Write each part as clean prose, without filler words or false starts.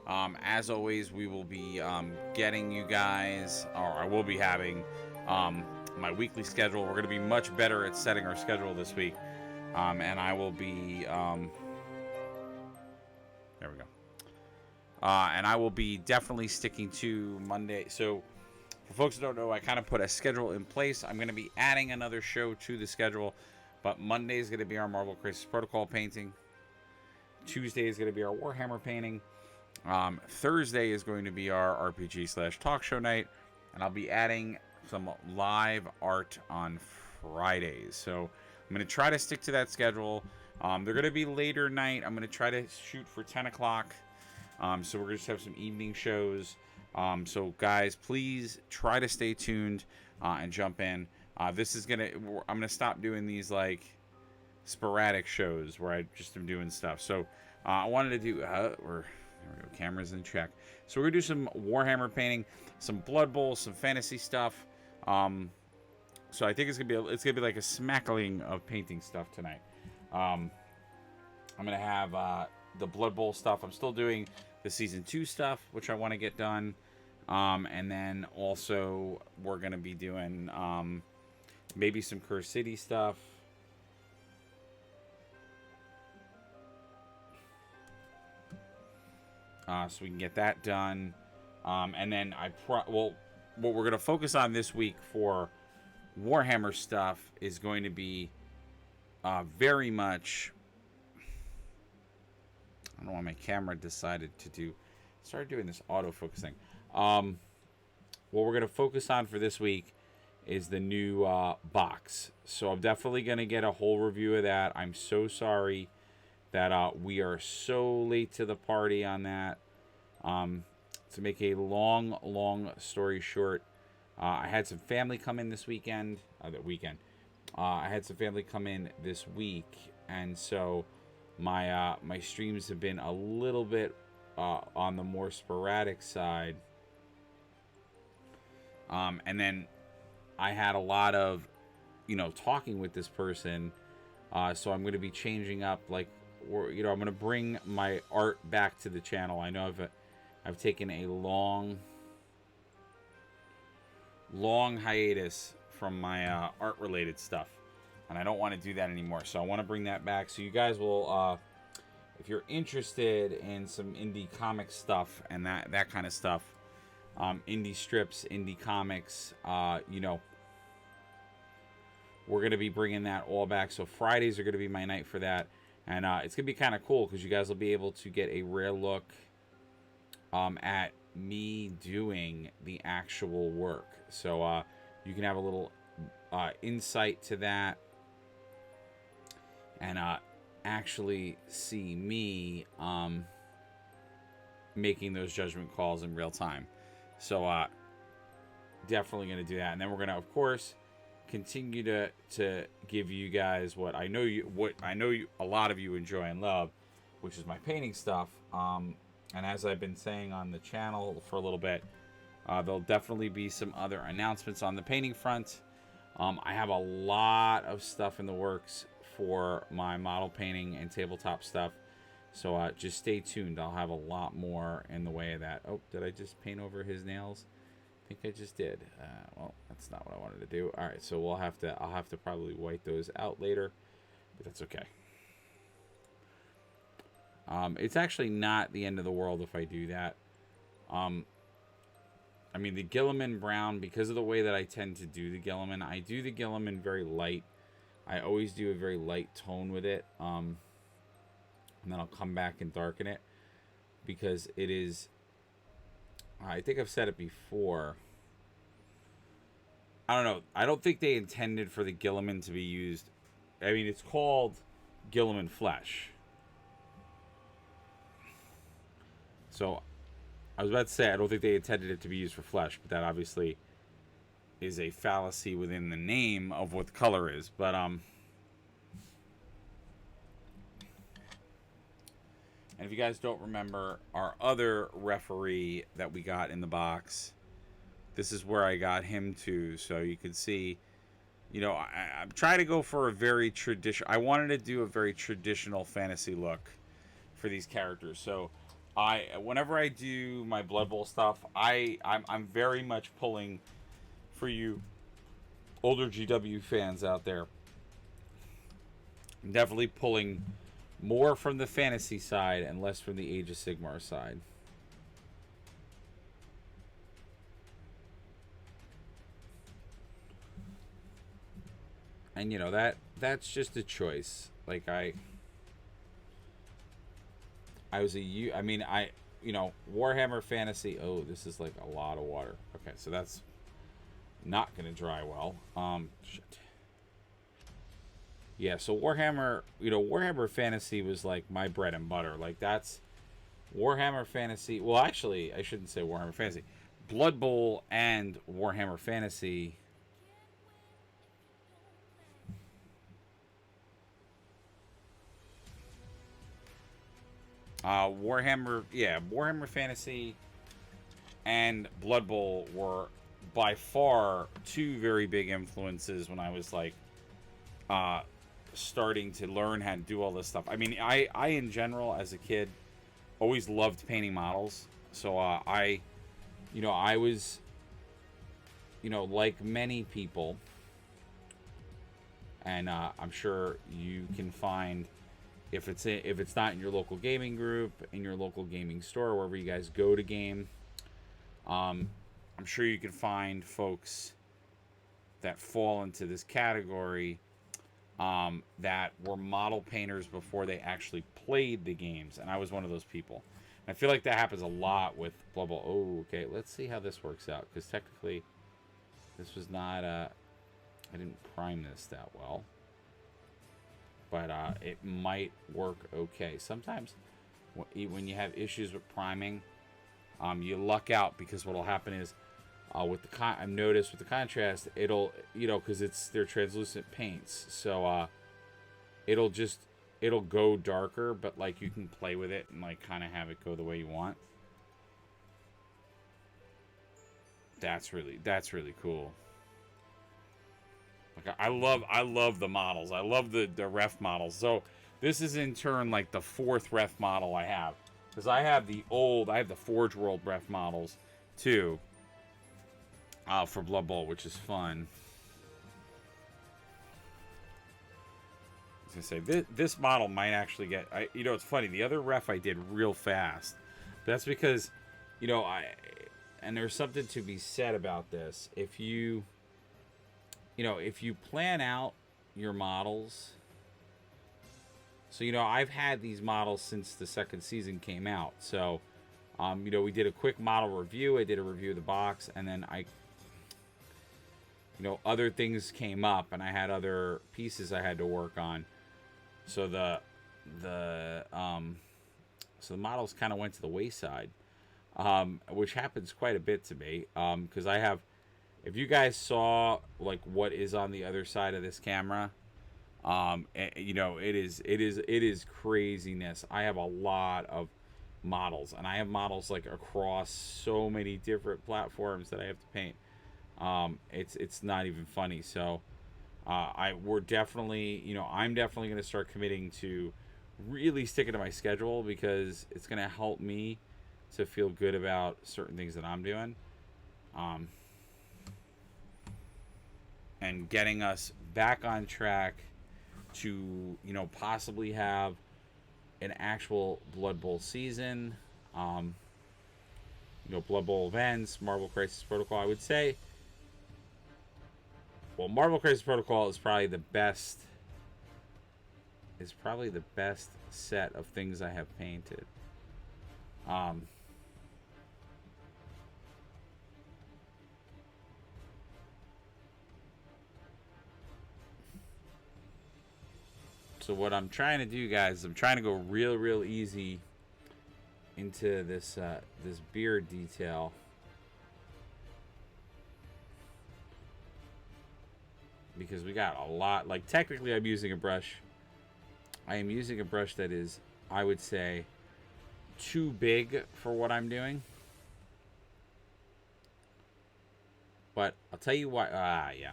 As always, we will be getting you guys, or I will be having my weekly schedule. We're going to be much better at setting our schedule this week. And I will be, there we go. And I will be definitely sticking to Monday. So, for folks who don't know, I kind of put a schedule in place. I'm going to be adding another show to the schedule. But Monday is going to be our Marvel Crisis Protocol painting. Tuesday is going to be our Warhammer painting. Thursday is going to be our RPG/talk show night. And I'll be adding some live art on Fridays. So I'm going to try to stick to that schedule. They're going to be later night. I'm going to try to shoot for 10 o'clock. So we're going to have some evening shows. So guys, please try to stay tuned and jump in. This is gonna. I'm gonna stop doing these like sporadic shows where I just am doing stuff. So I wanted to do. There we go. Cameras in check. So we're gonna do some Warhammer painting, some Blood Bowl, some fantasy stuff. So I think it's gonna be like a smackling of painting stuff tonight. I'm gonna have the Blood Bowl stuff. I'm still doing the season 2 stuff, which I want to get done. And then also we're gonna be doing maybe some Curse City stuff. So we can get that done. And then what we're going to focus on this week for Warhammer stuff is going to be very much... I don't know why my camera decided to start doing this autofocus thing. What we're going to focus on for this week is the new box. So I'm definitely going to get a whole review of that. I'm so sorry that we are so late to the party on that. To make a long story short, I had some family come in this weekend. I had some family come in this week, and so my streams have been a little bit on the more sporadic side. And then I had a lot of, talking with this person. So I'm going to be changing up, I'm going to bring my art back to the channel. I know I've taken a long hiatus from my art-related stuff, and I don't want to do that anymore. So I want to bring that back. So you guys will, if you're interested in some indie comic stuff and that kind of stuff, indie strips, indie comics, we're going to be bringing that all back. So Fridays are going to be my night for that. And it's going to be kind of cool because you guys will be able to get a rare look at me doing the actual work. So you can have a little insight to that and actually see me making those judgment calls in real time. So definitely going to do that. And then we're going to, of course, continue to give you guys what I know a lot of you enjoy and love, which is my painting stuff. And as I've been saying on the channel for a little bit, there'll definitely be some other announcements on the painting front. I have a lot of stuff in the works for my model painting and tabletop stuff, so just stay tuned. I'll have a lot more in the way of that. Oh, did I just paint over his nails? I think I just did. Well, that's not what I wanted to do. All right, so I'll have to probably white those out later, but that's okay. It's actually not the end of the world if I do that. I mean, the Gilliman brown, because of the way that I tend to do the Gilliman, I do the Gilliman very light. I always do a very light tone with it, and then I'll come back and darken it, because it is... I think I've said it before. I don't know. I don't think they intended for the Gilliman to be used. I mean, it's called Gilliman flesh. So, I was about to say, I don't think they intended it to be used for flesh, but that obviously is a fallacy within the name of what the color is. But, and if you guys don't remember our other referee that we got in the box, this is where I got him to. So you can see, I'm trying to go for a very traditional... I wanted to do a very traditional fantasy look for these characters. So Whenever I do my Blood Bowl stuff, I'm very much pulling for you older GW fans out there. I'm definitely pulling more from the fantasy side and less from the Age of Sigmar side. And that's just a choice. Like I was I mean Warhammer Fantasy. Oh, this is like a lot of water. Okay, so that's not gonna dry well. Shit. Yeah, so Warhammer Fantasy was like my bread and butter. Like that's Warhammer Fantasy. Well, actually, I shouldn't say Warhammer Fantasy. Blood Bowl and Warhammer Fantasy. Warhammer Fantasy and Blood Bowl were by far two very big influences when I was like starting to learn how to do all this stuff. I mean, I in general as a kid always loved painting models. So I was like many people, and I'm sure you can find if it's not in your local gaming group, in your local gaming store, wherever you guys go to game. I'm sure you can find folks that fall into this category that were model painters before they actually played the games, and I was one of those people. And I feel like that happens a lot with Blood Bowl. Oh, okay, let's see how this works out, because technically this was not I didn't prime this that well, but it might work okay. Sometimes when you have issues with priming, you luck out, because what'll happen is with the I've noticed with the contrast, it'll because they're translucent paints, so it'll go darker, but like you can play with it and like kind of have it go the way you want. That's really cool. Like I love the models. I love the ref models. So this is in turn like the fourth ref model I have, because I have the Forge World ref models too. For Blood Bowl, which is fun. I was gonna say this model might actually get. It's funny. The other ref I did real fast. That's because, and there's something to be said about this. If you plan out your models. So I've had these models since the second season came out. So, we did a quick model review. I did a review of the box, and then other things came up, and I had other pieces I had to work on. So the models kind of went to the wayside, which happens quite a bit to me, because I have. If you guys saw like what is on the other side of this camera, it is craziness. I have a lot of models, and I have models like across so many different platforms that I have to paint. It's not even funny. So I'm definitely going to start committing to really sticking to my schedule, because it's going to help me to feel good about certain things that I'm doing, and getting us back on track to possibly have an actual Blood Bowl season, Blood Bowl events, Marvel Crisis Protocol. I would say, well, Marvel Crisis Protocol is probably the best. Is probably the best set of things I have painted. So what I'm trying to do, guys, I'm trying to go real easy into this beard detail. Because we got a lot. Like, technically I'm using a brush. I am using a brush that is, I would say, too big for what I'm doing. But I'll tell you why. Yeah.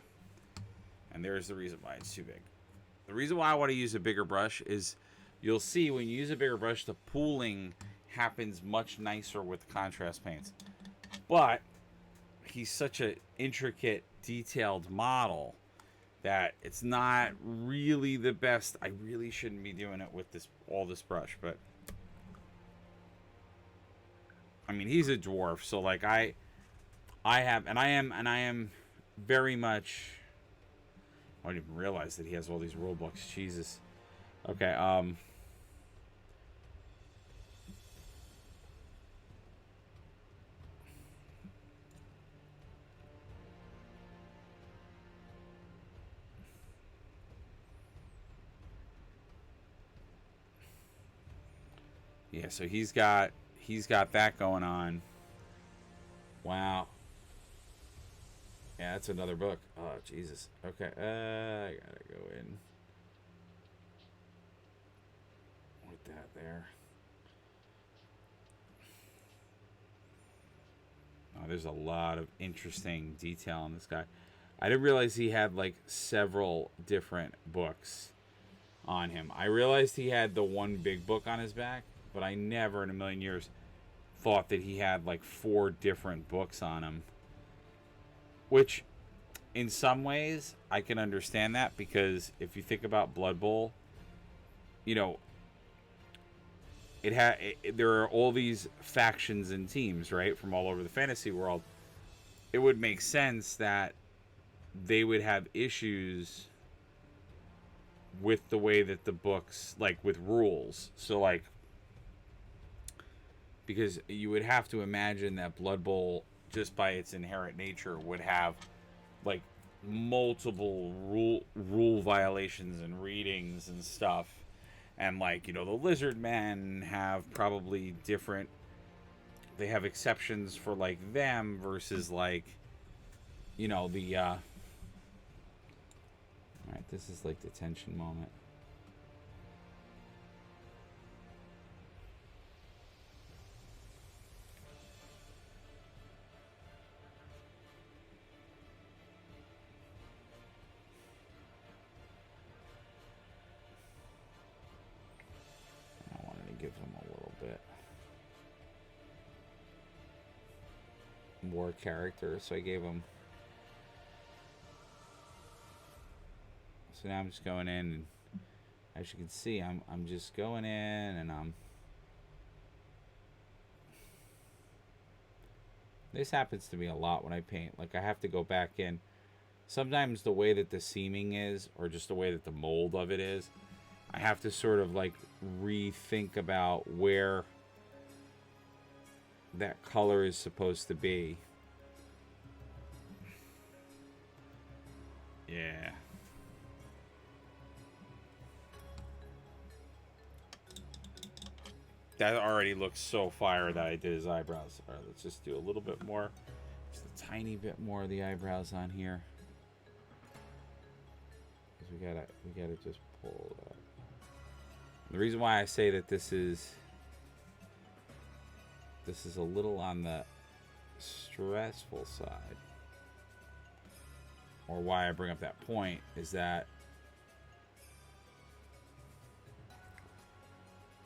And there's the reason why it's too big. The reason why I want to use a bigger brush is, you'll see when you use a bigger brush, the pooling happens much nicer with contrast paints. But he's such an intricate, detailed model that it's not really the best. I really shouldn't be doing it with all this brush, but I mean, he's a dwarf, so like I am very much. I didn't even realize that he has all these rule books. Jesus. Okay. Yeah. So he's got that going on. Wow. Yeah, that's another book. Oh, Jesus. Okay. I gotta go in with that there. Oh, there's a lot of interesting detail on this guy. I didn't realize he had like several different books on him. I realized he had the one big book on his back, but I never in a million years thought that he had like 4 different books on him. Which, in some ways, I can understand that, because if you think about Bloodbowl, you know, there are all these factions and teams, right, from all over the fantasy world. It would make sense that they would have issues with the way that the books, like with rules. So like, because you would have to imagine that Blood Bowl, just by its inherent nature, would have like multiple rule violations and readings and stuff. And like, you know, the lizard men have probably different, they have exceptions for like them versus like, you know, the all right, this is like the tension moment. I wanted to give him a little bit more character, so I gave him. So now I'm just going in, and as you can see, I'm just going in, and this happens to me a lot when I paint. Like, I have to go back in. Sometimes the way that the seaming is, or just the way that the mold of it is, I have to sort of like rethink about where that color is supposed to be. Yeah. That already looks so fire that I did his eyebrows. All right, let's just do a little bit more. Just a tiny bit more of the eyebrows on here. Because we gotta just pull that. The reason why I say that this is a little on the stressful side, or why I bring up that point, is that,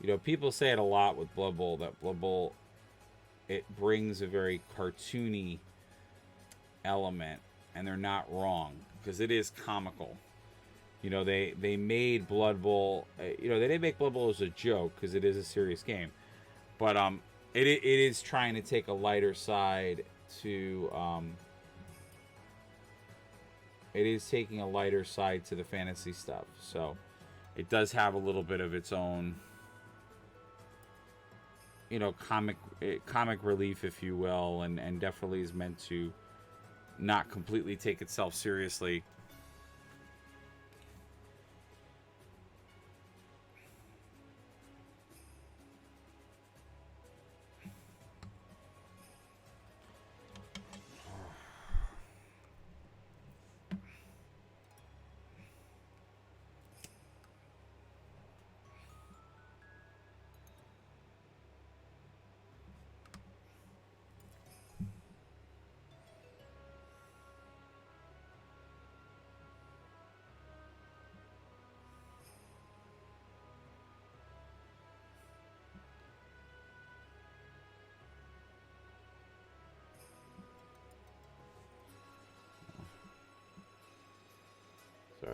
you know, people say it a lot with Blood Bowl, that Blood Bowl, it brings a very cartoony element, and they're not wrong, because it is comical. You know, they made Blood Bowl, you know, they didn't make Blood Bowl as a joke, because it is a serious game, but it is trying to take a lighter side to it is taking a lighter side to the fantasy stuff, so it does have a little bit of its own, you know, comic relief, if you will, and definitely is meant to not completely take itself seriously.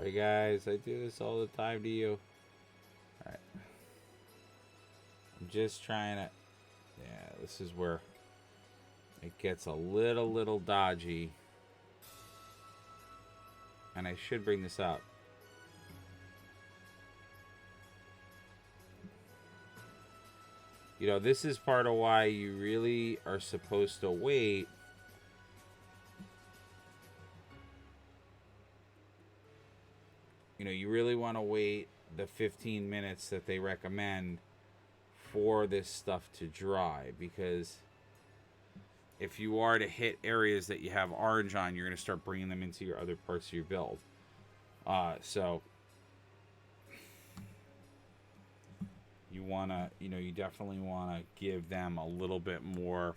Sorry, guys. I do this all the time to you. All right. I'm just trying to... Yeah, this is where it gets a little dodgy. And I should bring this up. You know, this is part of why you really are supposed to wait. You know, you really want to wait the 15 minutes that they recommend for this stuff to dry, because if you are to hit areas that you have orange on, you're going to start bringing them into your other parts of your build. So you want to, you know, you definitely want to give them a little bit more.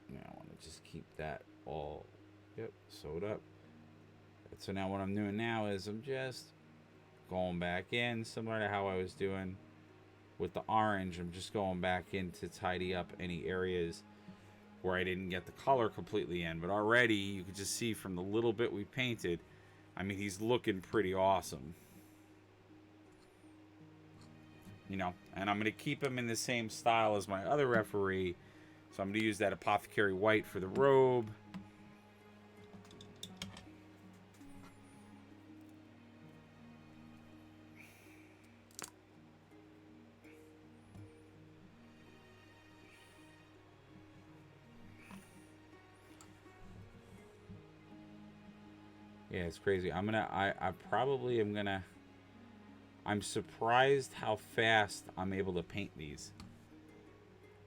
Yeah, I want to just keep that all, yep, sewed up. So now what I'm doing now is I'm just going back in, similar to how I was doing with the orange. I'm just going back in to tidy up any areas where I didn't get the color completely in. But already you can just see from the little bit we painted, I mean, he's looking pretty awesome. You know, and I'm going to keep him in the same style as my other referee. So I'm going to use that apothecary white for the robe. Yeah, it's crazy. I probably am gonna... I'm surprised how fast I'm able to paint these.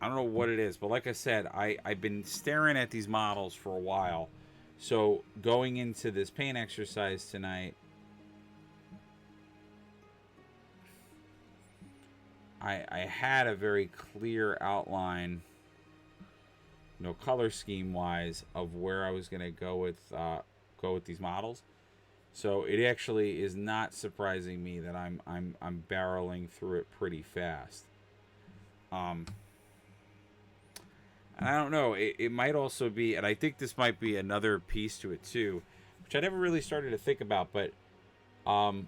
I don't know what it is, but like I said, I've been staring at these models for a while. So going into this paint exercise tonight, I had a very clear outline, you know, color scheme wise, of where I was gonna go with these models. So it actually is not surprising me that I'm barreling through it pretty fast. And I don't know, it might also be, and I think this might be another piece to it too, which I never really started to think about, but I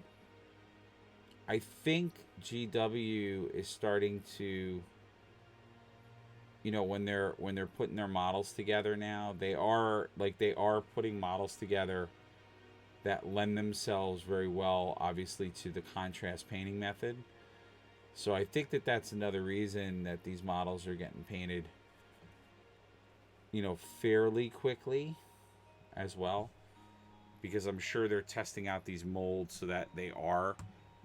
think GW is starting to, you know, when they're putting their models together now, they are putting models together that lend themselves very well, obviously, to the contrast painting method. So I think that that's another reason that these models are getting painted, you know, fairly quickly as well, because I'm sure they're testing out these molds so that they are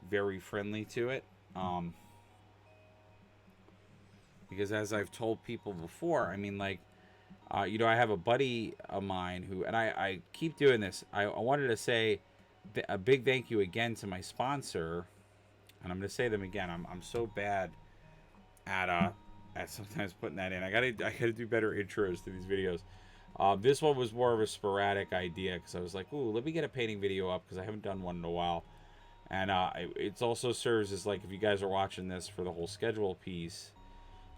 very friendly to it. Because as I've told people before, I mean, like, you know, I have a buddy of mine who, and I keep doing this. I wanted to say a big thank you again to my sponsor, and I'm going to say them again. I'm so bad at sometimes putting that in. I gotta do better intros to these videos. This one was more of a sporadic idea because I was like, ooh, let me get a painting video up because I haven't done one in a while. And it also serves as, like, if you guys are watching this, for the whole schedule piece.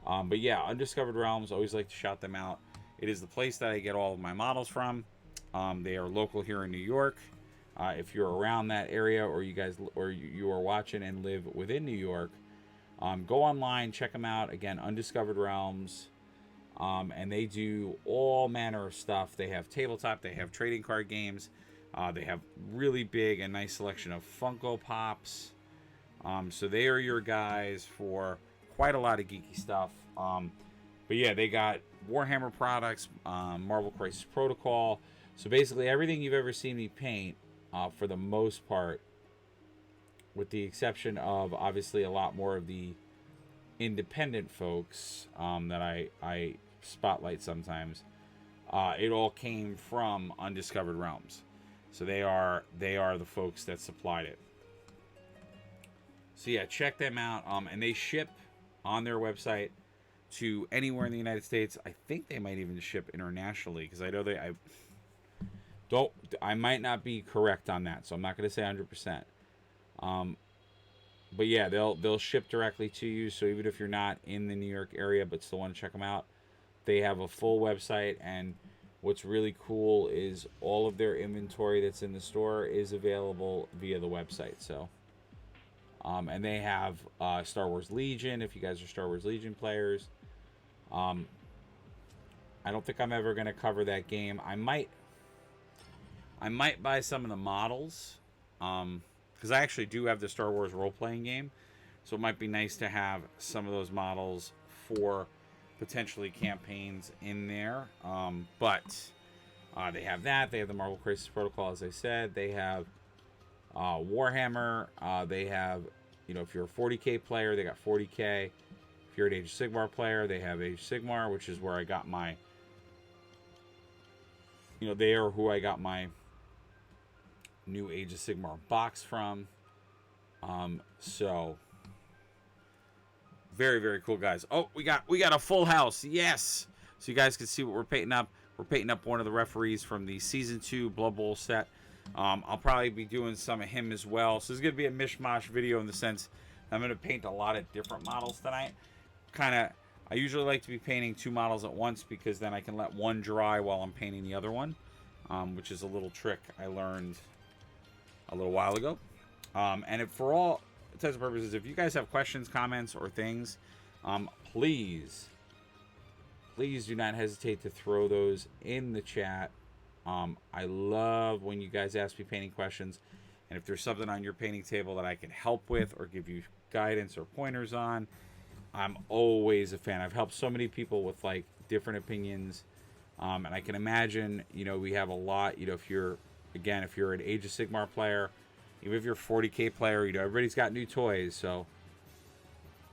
But yeah, Undiscovered Realms, always like to shout them out. It is the place that I get all of my models from. They are local here in New York. If you're around that area, or you are watching and live within New York, go online, check them out. Again, Undiscovered Realms. And they do all manner of stuff. They have tabletop, they have trading card games. They have really big and nice selection of Funko Pops. So they are your guys for quite a lot of geeky stuff. But yeah, they got Warhammer products, Marvel Crisis Protocol. So basically everything you've ever seen me paint, for the most part, with the exception of obviously a lot more of the independent folks that I spotlight sometimes. It all came from Undiscovered Realms. So they are the folks that supplied it. So yeah, check them out. And they ship on their website to anywhere in the United States. I think they might even ship internationally, because I know I might not be correct on that, so I'm not going to say 100%. But yeah, they'll ship directly to you. So even if you're not in the New York area but still want to check them out, They have a full website, and what's really cool is all of their inventory that's in the store is available via the website. So, and they have Star Wars Legion. If you guys are Star Wars Legion players, I don't think I'm ever going to cover that game. I might buy some of the models, because I actually do have the Star Wars role-playing game, so it might be nice to have some of those models for potentially campaigns in there. But they have that. They have the Marvel Crisis Protocol, as I said. They have Warhammer. They have, if you're a 40K player, they got 40K. If you're an Age of Sigmar player, they have Age of Sigmar, which is where I got my, they are who I got my new Age of Sigmar box from. So very, very cool, guys. Oh, we got a full house. Yes. So you guys can see what we're painting up. We're painting up one of the referees from the Season 2 Bloodbowl set. I'll probably be doing some of him as well. So it's going to be a mishmash video in the sense I'm going to paint a lot of different models tonight. I usually like to be painting 2 models at once because then I can let one dry while I'm painting the other one, which is a little trick I learned a little while ago. And for all intents and purposes, if you guys have questions, comments, or things, please do not hesitate to throw those in the chat. I love when you guys ask me painting questions, and if there's something on your painting table that I can help with or give you guidance or pointers on, I'm always a fan. I've helped so many people with like different opinions, and I can imagine, we have a lot. If you're an Age of Sigmar player, even if you're a 40K player, everybody's got new toys. So,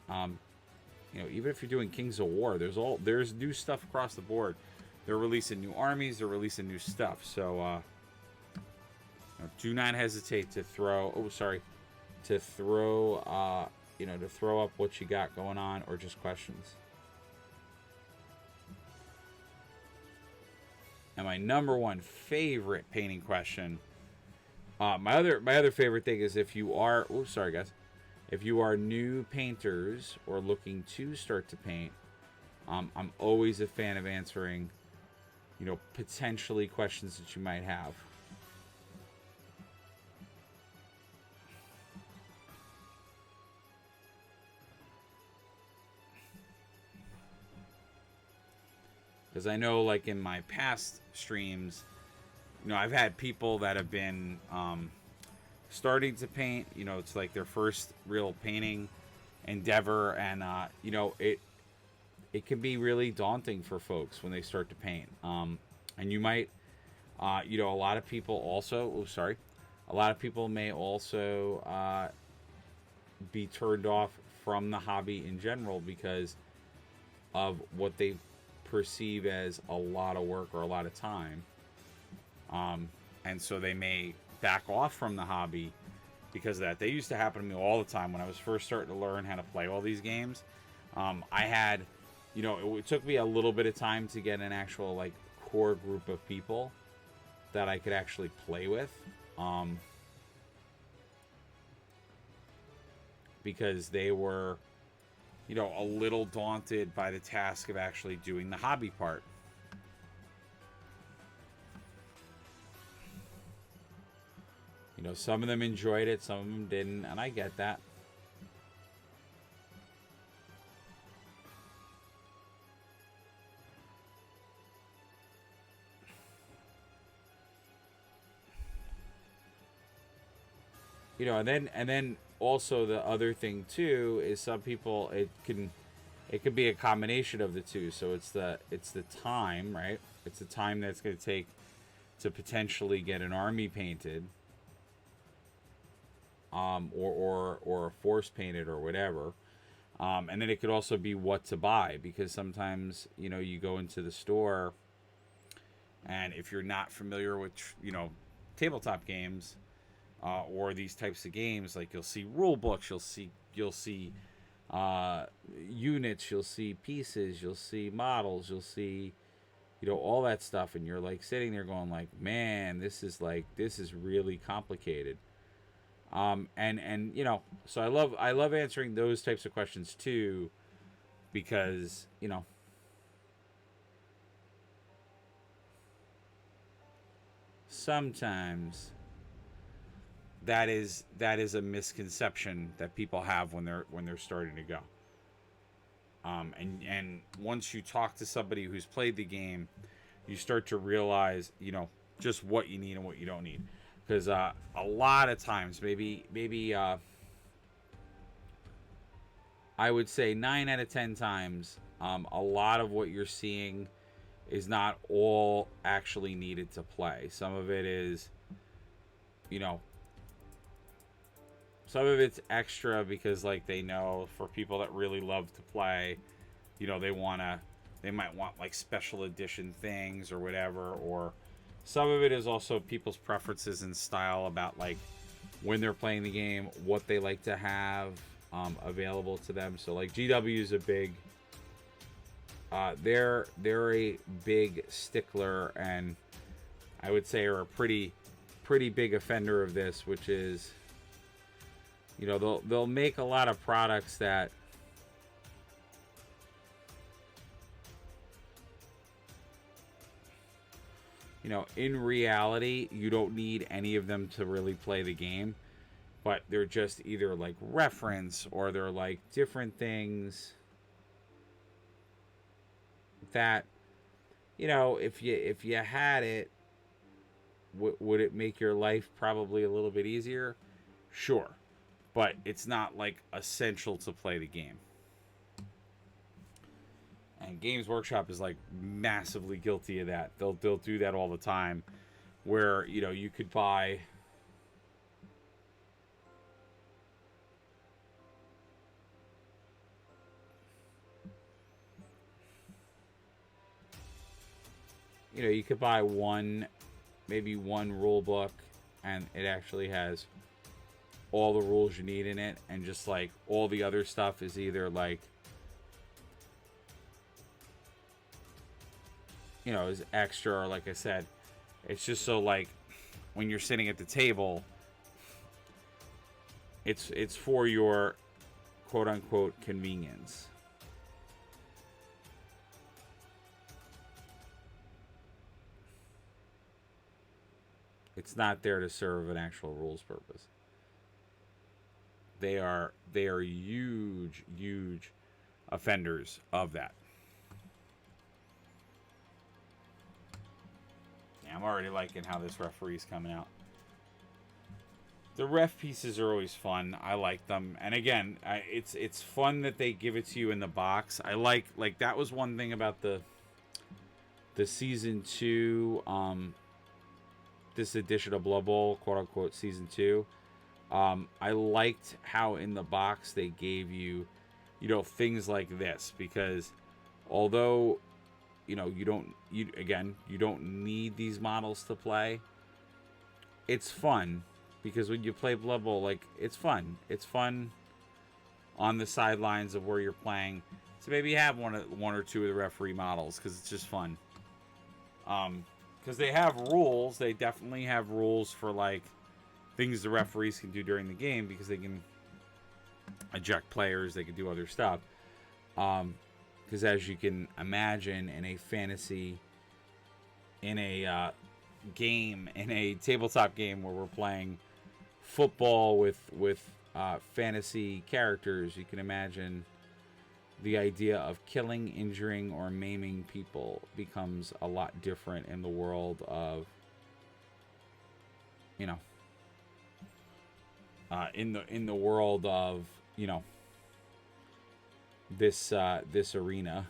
even if you're doing Kings of War, there's new stuff across the board. They're releasing new armies. They're releasing new stuff. So, do not hesitate to throw. To throw up what you got going on, or just questions. And my number one favorite painting question. My other favorite thing is if you are. Oh, sorry, guys. If you are new painters or looking to start to paint, I'm always a fan of answering, potentially questions that you might have. Because I know, like in my past streams, I've had people that have been starting to paint. It's like their first real painting endeavor, and it can be really daunting for folks when they start to paint. And you might, a lot of people also. A lot of people may also be turned off from the hobby in general because of what they perceive as a lot of work or a lot of time. And so they may back off from the hobby because of that. They used to happen to me all the time when I was first starting to learn how to play all these games. I had, it took me a little bit of time to get an actual like core group of people that I could actually play with. Because they were, a little daunted by the task of actually doing the hobby part. Some of them enjoyed it, some of them didn't, and I get that. And then also the other thing too is some people it could be a combination of the two. So it's the time, right? It's the time that's going to take to potentially get an army painted, or a force painted or whatever. And then it could also be what to buy, because sometimes you go into the store, and if you're not familiar with tabletop games, or these types of games, like you'll see rule books, you'll see units, you'll see pieces, you'll see models, you'll see all that stuff, and you're like sitting there going like, man, this is really complicated. And so I love answering those types of questions too, because sometimes that is a misconception that people have when they're starting to go. And once you talk to somebody who's played the game, you start to realize, just what you need and what you don't need. Because a lot of times, maybe I would say 9 out of 10 times, a lot of what you're seeing is not all actually needed to play. Some of it is, some of it's extra because, like, they know for people that really love to play, they might want like special edition things or whatever. Or some of it is also people's preferences and style about, like, when they're playing the game, what they like to have available to them. So, like, GW is a big, they're a big stickler, and I would say are a pretty big offender of this, which is, they'll make a lot of products that in reality you don't need any of them to really play the game, but they're just either like reference or they're like different things that, if you had it, would it make your life probably a little bit easier? Sure. But it's not like essential to play the game. And Games Workshop is like massively guilty of that. They'll do that all the time, where you could buy maybe one rule book, and it actually has all the rules you need in it, and just like all the other stuff is either like is extra, or like I said, it's just so like when you're sitting at the table, it's for your quote unquote convenience. It's not there to serve an actual rules purpose. They are huge offenders of that. Yeah, I'm already liking how this referee's coming out. The ref pieces are always fun. I like them, and again, it's fun that they give it to you in the box. I like that was one thing about the season 2, this edition of Blood Bowl, quote unquote season 2. I liked how in the box they gave you, things like this, because although, you don't need these models to play, it's fun, because when you play Blood Bowl, like, it's fun. It's fun on the sidelines of where you're playing. So maybe you have one or two of the referee models, because it's just fun. Because they have rules. They definitely have rules for, like, things the referees can do during the game, because they can eject players, they can do other stuff. Because as you can imagine, in a game, in a tabletop game where we're playing football with fantasy characters, you can imagine the idea of killing, injuring, or maiming people becomes a lot different in the world of, in the world of, this arena.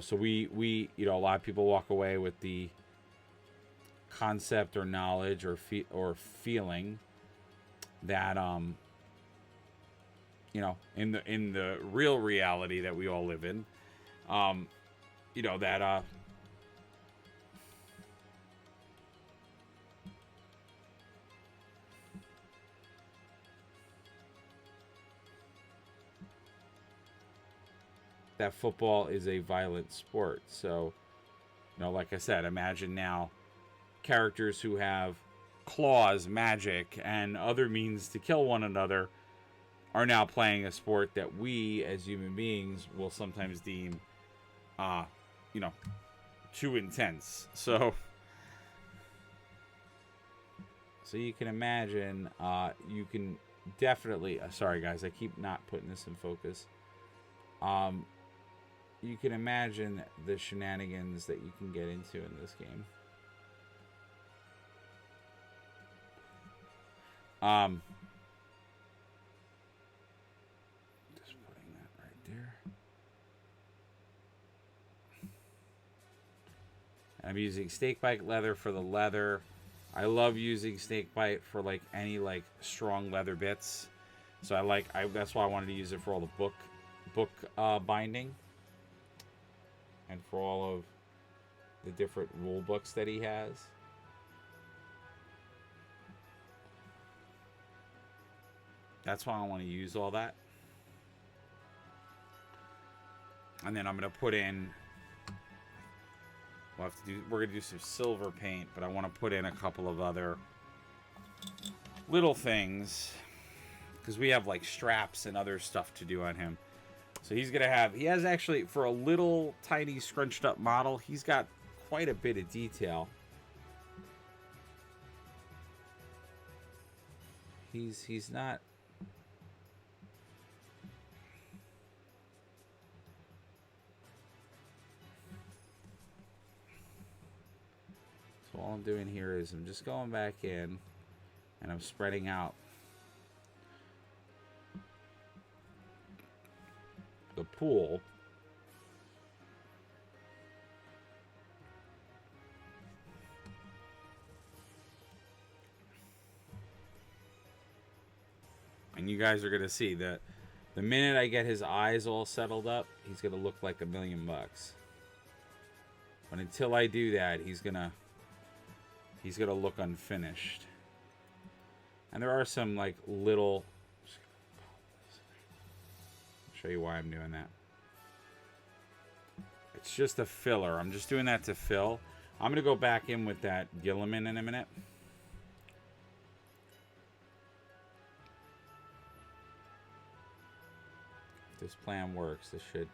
So we a lot of people walk away with the concept or knowledge or feeling that in the real reality that we all live in, that that football is a violent sport. So, like I said, imagine now characters who have claws, magic, and other means to kill one another are now playing a sport that we as human beings will sometimes deem too intense. So So you can imagine, you can definitely, sorry guys, I keep not putting this in focus. You can imagine the shenanigans that you can get into in this game. Just putting that right there. I'm using snakebite leather for the leather. I love using snakebite for like any like strong leather bits. So that's why I wanted to use it for all the book binding, and for all of the different rule books that he has. That's why I want to use all that. And then I'm going to put in, we're going to do some silver paint, but I want to put in a couple of other little things, because we have like straps and other stuff to do on him. So he has actually, for a little tiny scrunched up model, he's got quite a bit of detail. He's not. So all I'm doing here is I'm just going back in and I'm spreading out the pool. And you guys are going to see that the minute I get his eyes all settled up, he's going to look like $1,000,000. But until I do that, he's going to look unfinished. And there are some like little, I'll show you why I'm doing that. It's just a filler. I'm just doing that to fill. I'm going to go back in with that Gilliman in a minute. If this plan works, this should.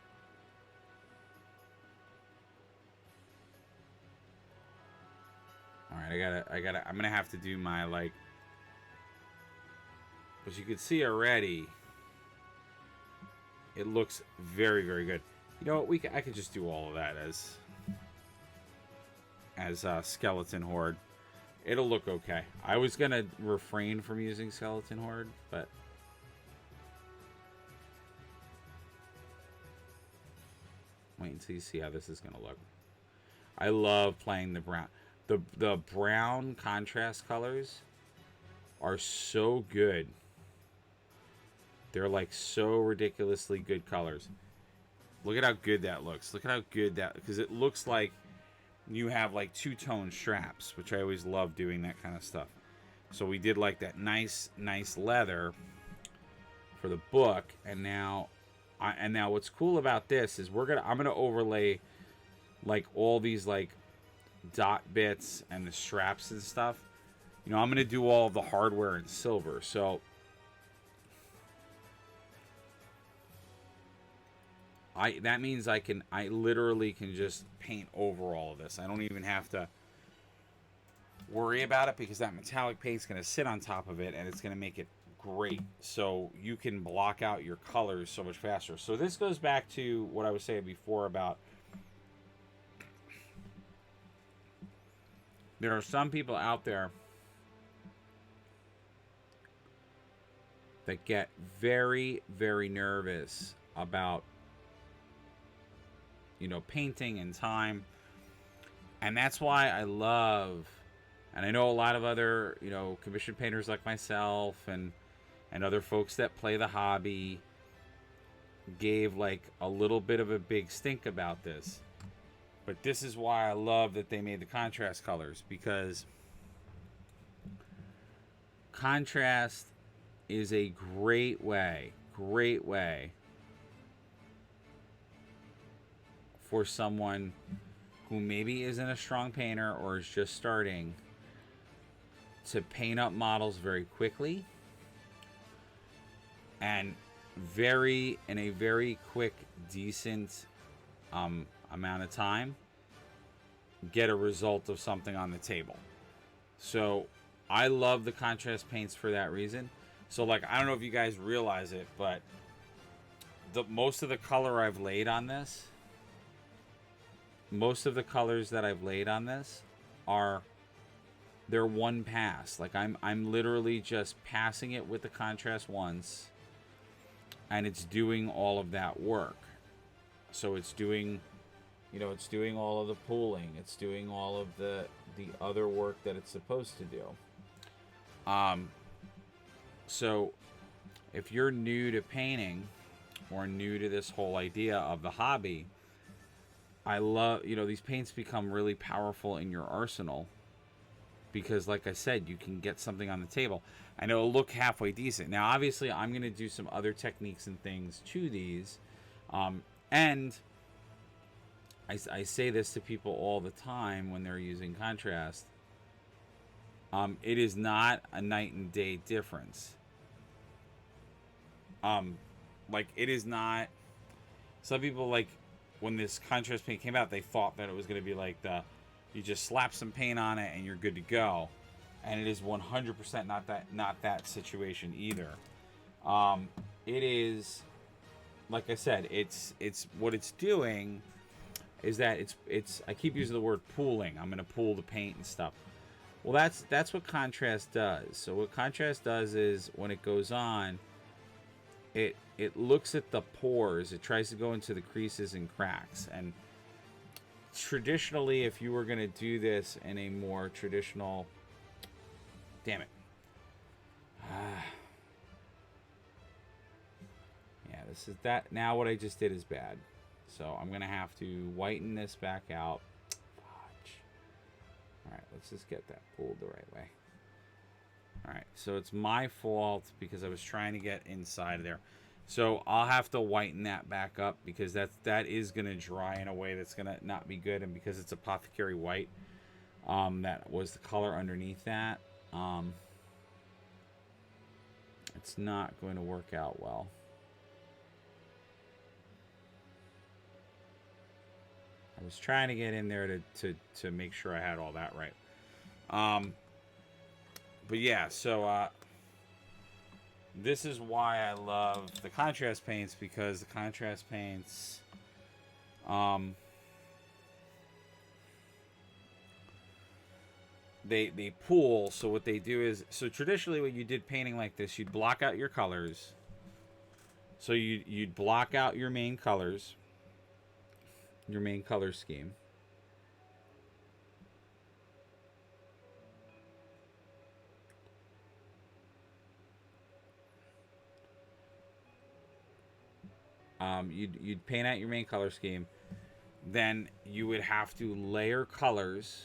All right, I'm going to have to do my like, as you can see already, it looks very, very good. You know what? I could just do all of that as Skeleton Horde. It'll look okay. I was gonna refrain from using Skeleton Horde, but wait until you see how this is gonna look. I love playing the brown. The brown contrast colors are so good. They're like so ridiculously good colors. Look at how good that looks. Look at how good that, because it looks like you have like two-tone straps, which I always love doing that kind of stuff. So we did like that nice leather for the book, and now what's cool about this is I'm gonna overlay like all these like dot bits and the straps and stuff. You know, I'm gonna do all of the hardware in silver. So that means I literally can just paint over all of this. I don't even have to worry about it, because that metallic paint's going to sit on top of it and it's going to make it great. So you can block out your colors so much faster. So this goes back to what I was saying before about there are some people out there that get very, very nervous about, you know, painting and time. And that's why I love, and I know a lot of other, you know, commission painters like myself and other folks that play the hobby gave like a little bit of a big stink about this. But this is why I love that they made the contrast colors, because contrast is a great way for someone who maybe isn't a strong painter or is just starting to paint up models very quickly and in a very quick, decent amount of time, get a result of something on the table. So I love the contrast paints for that reason. So like, I don't know if you guys realize it, but most of the color I've laid on this, most of the colors that I've laid on this they're one pass. Like I'm literally just passing it with the contrast once, and it's doing all of that work. So it's doing, it's doing all of the pooling. It's doing all of the other work that it's supposed to do. So if you're new to painting or new to this whole idea of the hobby, I love, these paints become really powerful in your arsenal because, like I said, you can get something on the table and it'll look halfway decent. Now, obviously, I'm going to do some other techniques and things to these. And I say this to people all the time when they're using contrast. It is not a night and day difference. Like, it is not... Some people, like, when this contrast paint came out, they thought that it was going to be like you just slap some paint on it and you're good to go. And it is 100% not that situation either. It is, like I said, it's what it's doing is that it's I keep using the word pooling. I'm going to pool the paint and stuff. Well, that's what contrast does. So what contrast does is when it goes on, it looks at the pores. It tries to go into the creases and cracks. And traditionally, if you were going to do this in a more traditional... Damn it. Yeah, this is that. Now what I just did is bad. So I'm going to have to whiten this back out. Fudge. All right, let's just get that pulled the right way. All right, so it's my fault because I was trying to get inside there. So I'll have to whiten that back up because that is going to dry in a way that's going to not be good. And because it's apothecary white, that was the color underneath that, it's not going to work out well. I was trying to get in there to make sure I had all that right. But yeah, so this is why I love the contrast paints, because the contrast paints they pool. So what they do is, so traditionally when you did painting like this, you'd block out your colors. So you'd block out your main colors, your main color scheme. You'd paint out your main color scheme. Then you would have to layer colors.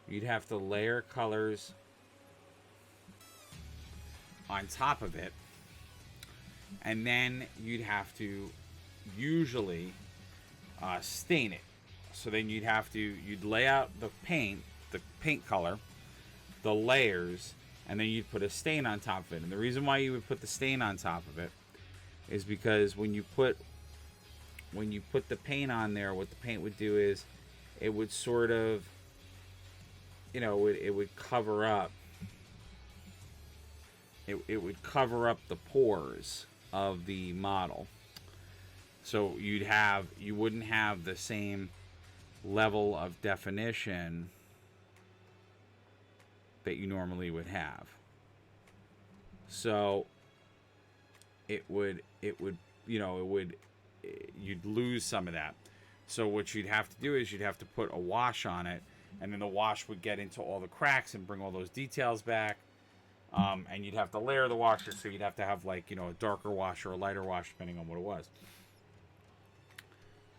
You'd have to layer colors on top of it. And then you'd have to usually stain it. So then you'd lay out the paint color, the layers, and then you'd put a stain on top of it. And the reason why you would put the stain on top of it is because when you put the paint on there, what the paint would do is it would sort of, it would cover up. It would cover up the pores of the model. So you wouldn't have the same level of definition that you normally would have. So you'd lose some of that. So what you'd have to do is you'd have to put a wash on it, and then the wash would get into all the cracks and bring all those details back. And you'd have to layer the washes, so you'd have to have a darker wash or a lighter wash depending on what it was.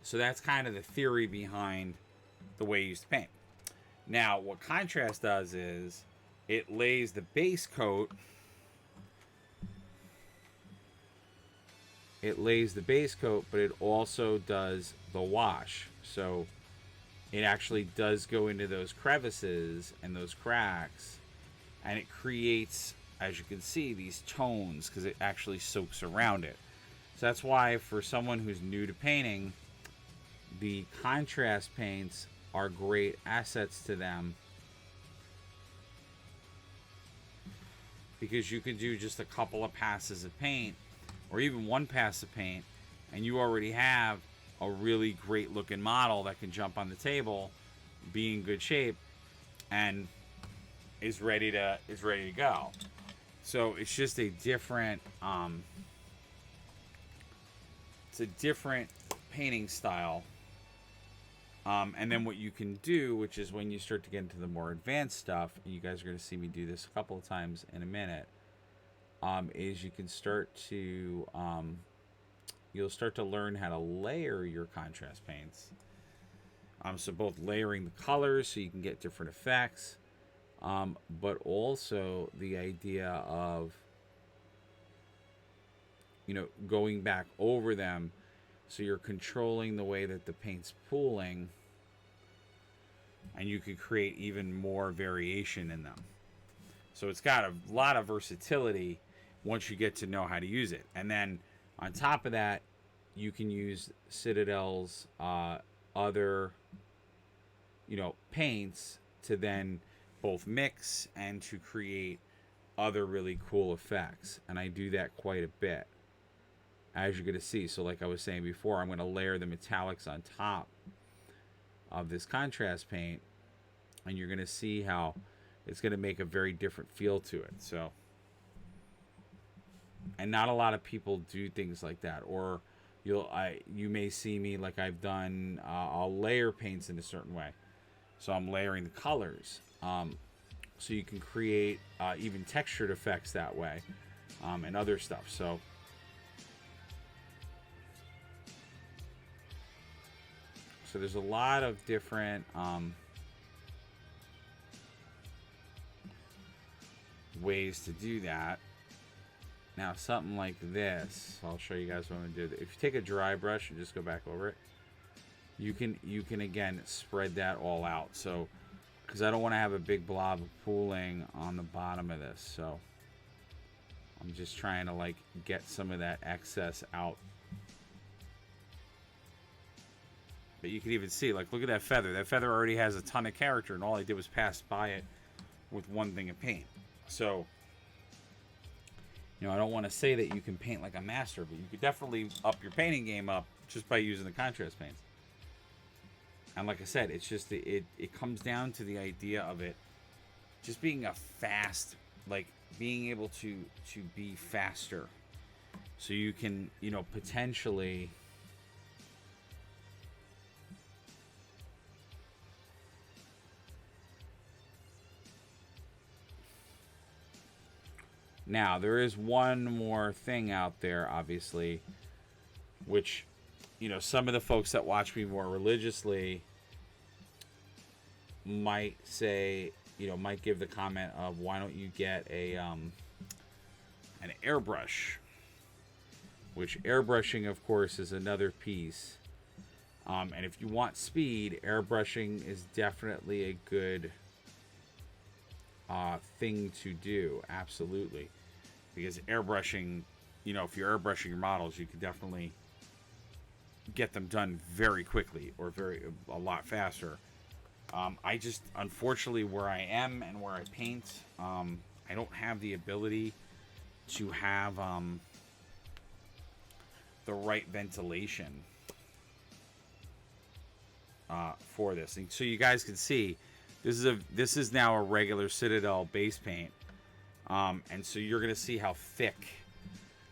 So that's kind of the theory behind the way you used to paint. Now, what contrast does is it lays the base coat. It lays the base coat, but it also does the wash. So it actually does go into those crevices and those cracks, and it creates, as you can see, these tones because it actually soaks around it. So that's why for someone who's new to painting, the contrast paints are great assets to them, because you can do just a couple of passes of paint, or even one pass of paint, and you already have a really great looking model that can jump on the table, be in good shape, and is ready to go. So it's just a different it's a different painting style. And then what you can do, which is when you start to get into the more advanced stuff, and you guys are going to see me do this a couple of times in a minute, is you can start to you'll start to learn how to layer your contrast paints. So both layering the colors so you can get different effects, but also the idea of, you know, going back over them so you're controlling the way that the paint's pooling, and you can create even more variation in them. So it's got a lot of versatility once you get to know how to use it. And then on top of that, you can use Citadel's other, you know, paints to then both mix and to create other really cool effects. And I do that quite a bit, as you're going to see. So like I was saying before, I'm going to layer the metallics on top of this contrast paint, and you're going to see how it's going to make a very different feel to it. So, and not a lot of people do things like that. Or you may see me, like I've done, I'll layer paints in a certain way. So I'm layering the colors, so you can create even textured effects that way, and other stuff. So there's a lot of different ways to do that. Now something like this, I'll show you guys what I'm gonna do. If you take a dry brush and just go back over it, you can again spread that all out. So, because I don't want to have a big blob of pooling on the bottom of this, so I'm just trying to like get some of that excess out. But you can even see, like, look at that feather. That feather already has a ton of character, and all I did was pass by it with one thing of paint. So, you know, I don't want to say that you can paint like a master, but you could definitely up your painting game up just by using the contrast paints. And like I said, it's just, it comes down to the idea of it just being a fast, like, being able to be faster. So you can, you know, potentially... Now, there is one more thing out there, obviously, which, you know, some of the folks that watch me more religiously might say, you know, might give the comment of, why don't you get a an airbrush? Which airbrushing, of course, is another piece. And if you want speed, airbrushing is definitely a good thing to do. Absolutely. Because airbrushing, you know, if you're airbrushing your models, you can definitely get them done very quickly, or a lot faster. I just, unfortunately, where I am and where I paint, I don't have the ability to have the right ventilation for this. And so you guys can see, this is now a regular Citadel base paint. And so you're going to see how thick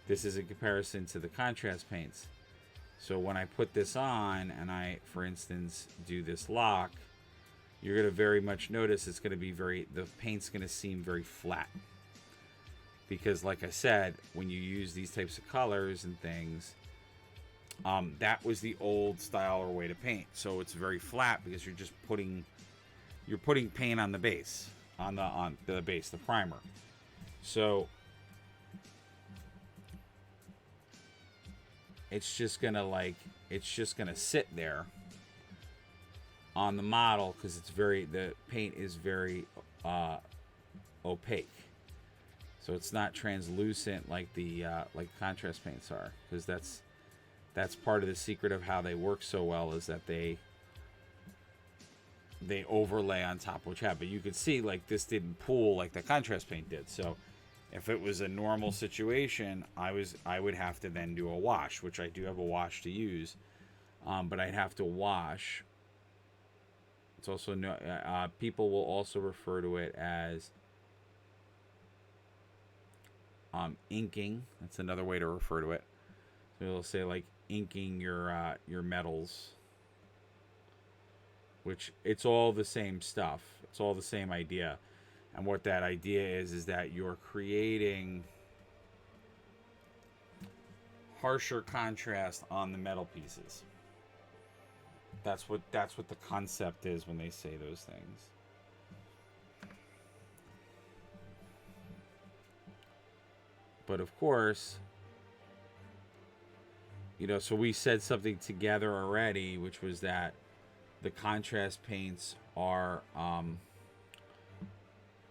this is in comparison to the contrast paints. So when I put this on and I, for instance, do this lock, you're going to very much notice it's going to be the paint's going to seem very flat. Because like I said, when you use these types of colors and things, that was the old style or way to paint. So it's very flat because you're just putting paint on the base, on the base, the primer. So it's just gonna sit there on the model because the paint is very opaque. So it's not translucent like the like contrast paints are, because that's part of the secret of how they work so well, is that they overlay on top, which have. But you could see like this didn't pool like the contrast paint did. So if it was a normal situation, I would have to then do a wash, which I do have a wash to use, but I'd have to wash. It's also no people will also refer to it as inking. That's another way to refer to it. So they'll say like inking your metals, which it's all the same stuff. It's all the same idea. And what that idea is that you're creating harsher contrast on the metal pieces. That's what the concept is when they say those things. But of course, you know, so we said something together already, which was that the contrast paints are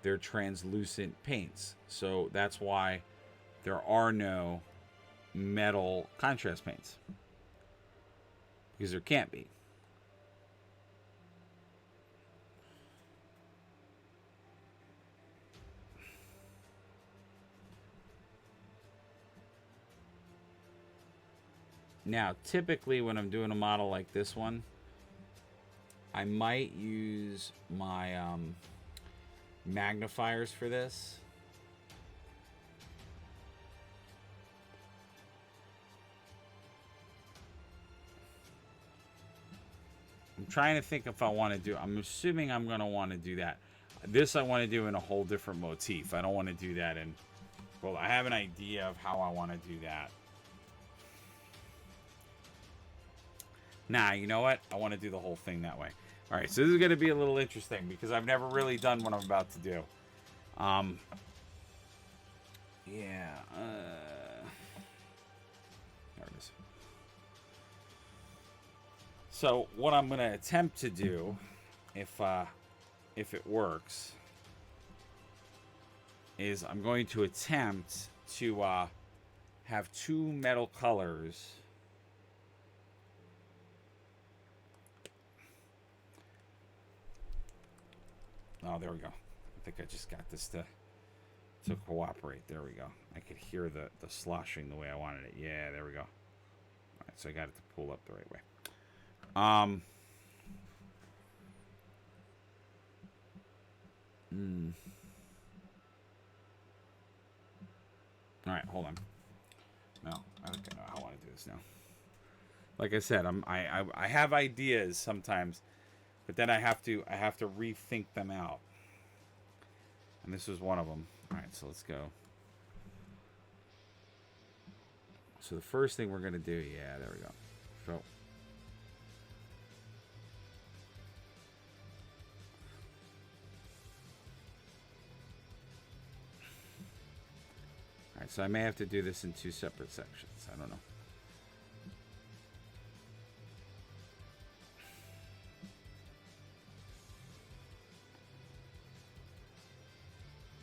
they're translucent paints. So that's why there are no metal contrast paints, because there can't be. Now, typically when I'm doing a model like this one, I might use my magnifiers for this. I'm trying to think if I want to do, I'm assuming I'm going to want to do that. This I want to do in a whole different motif. I don't want to do that in, well, I have an idea of how I want to do that. Nah, you know what? I want to do the whole thing that way. All right, so this is going to be a little interesting because I've never really done what I'm about to do. Yeah. There it is. So what I'm going to attempt to do, if it works, is I'm going to attempt to have two metal colors. Oh, there we go. I think I just got this to cooperate. There we go. I could hear the sloshing the way I wanted it. Yeah, there we go. All right, so I got it to pull up the right way. All right, hold on. No, I think I know how I want to do this now. Like I said, I have ideas sometimes, but then I have to rethink them out. And this was one of them. All right, so let's go. So the first thing we're going to do, yeah, there we go. So all right, so I may have to do this in two separate sections. I don't know.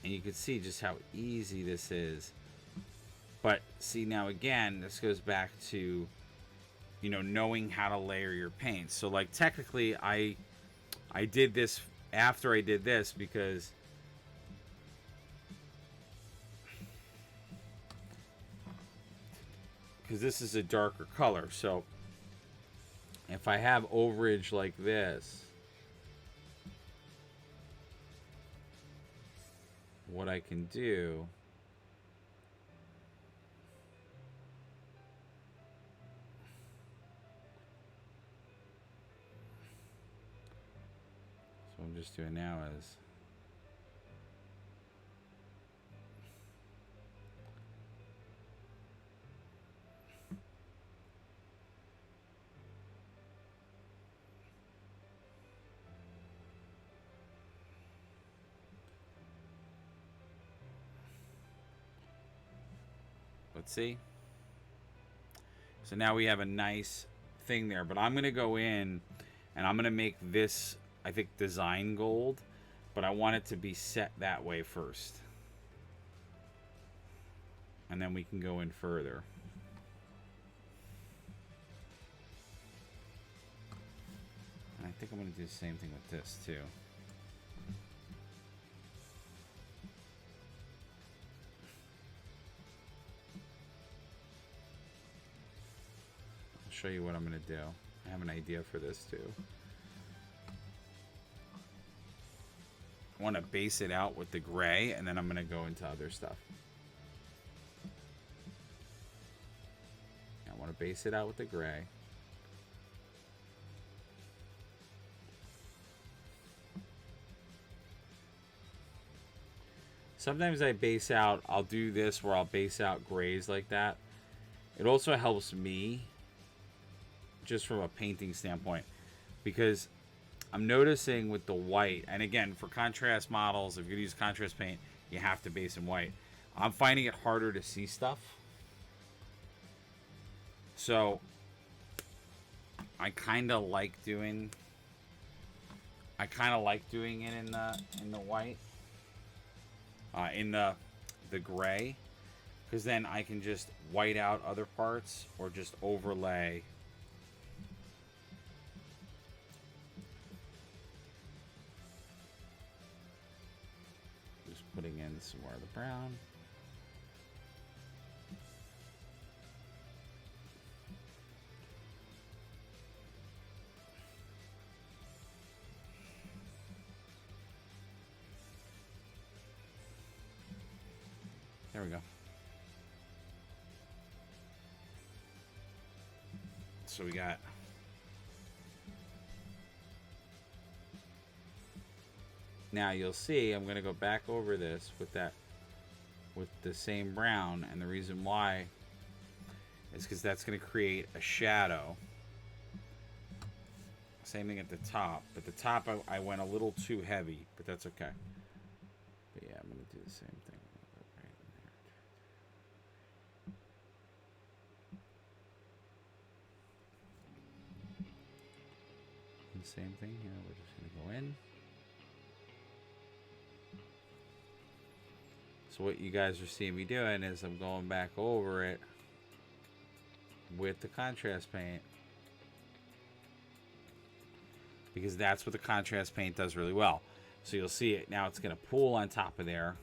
And you can see just how easy this is. But see, now again, this goes back to, you know, knowing how to layer your paints. So like technically I did this after I did this because this is a darker color. So if I have overage like this, what I can do so I'm just doing now is let's see. So now we have a nice thing there, but I'm going to go in and I'm going to make this, I think, design gold, but I want it to be set that way first. And then we can go in further. And I think I'm going to do the same thing with this too. I'll show you what I'm going to do. I have an idea for this too. I want to base it out with the gray, and then I'm going to go into other stuff. I want to base it out with the gray. Sometimes I base out, I'll do this where I'll base out grays like that. It also helps me just from a painting standpoint, because I'm noticing with the white, and again, for contrast models, if you use contrast paint, you have to base in white. I'm finding it harder to see stuff. So I kind of like doing it in the white, in the gray, because then I can just white out other parts or just overlay. Just putting in some more of the brown. There we go. So we got now you'll see I'm going to go back over this with the same brown, and the reason why is because that's going to create a shadow. Same thing at the top. At the top I went a little too heavy, but that's okay. But yeah, I'm going to do the same thing. Same thing here. We're just going to go in. So what you guys are seeing me doing is I'm going back over it with the contrast paint, because that's what the contrast paint does really well. So you'll see it now. It's going to pool on top of there,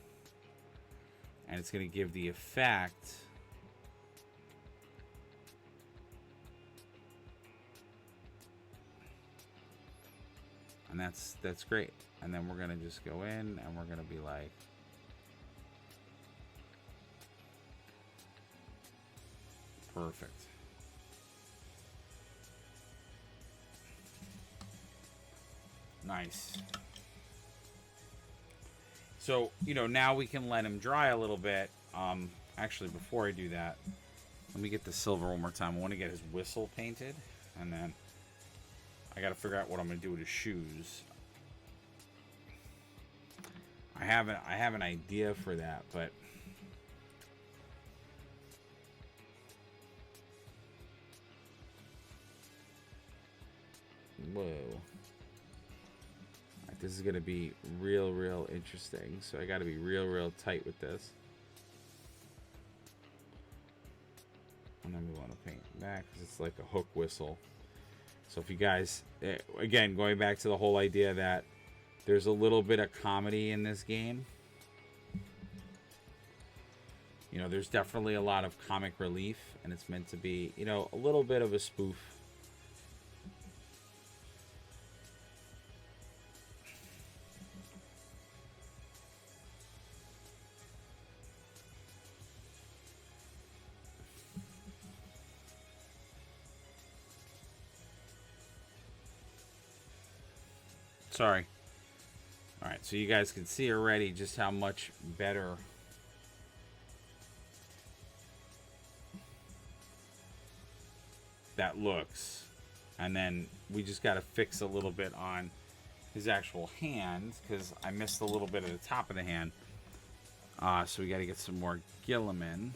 and it's going to give the effect and that's great. And then we're gonna just go in and we're gonna be like, perfect. Nice. So, you know, now we can let him dry a little bit. Actually, before I do that, let me get the silver one more time. I want to get his whistle painted, and then I got to figure out what I'm going to do with his shoes. I have an idea for that, but whoa. Right, this is going to be real interesting. So I got to be real tight with this. And then we want to paint back because it's like a hook whistle. So if you guys, again, going back to the whole idea that there's a little bit of comedy in this game. You know, there's definitely a lot of comic relief, and it's meant to be, you know, a little bit of a spoof. Sorry. All right, so you guys can see already just how much better that looks. And then we just got to fix a little bit on his actual hand because I missed a little bit at the top of the hand. So we got to get some more Gilliman.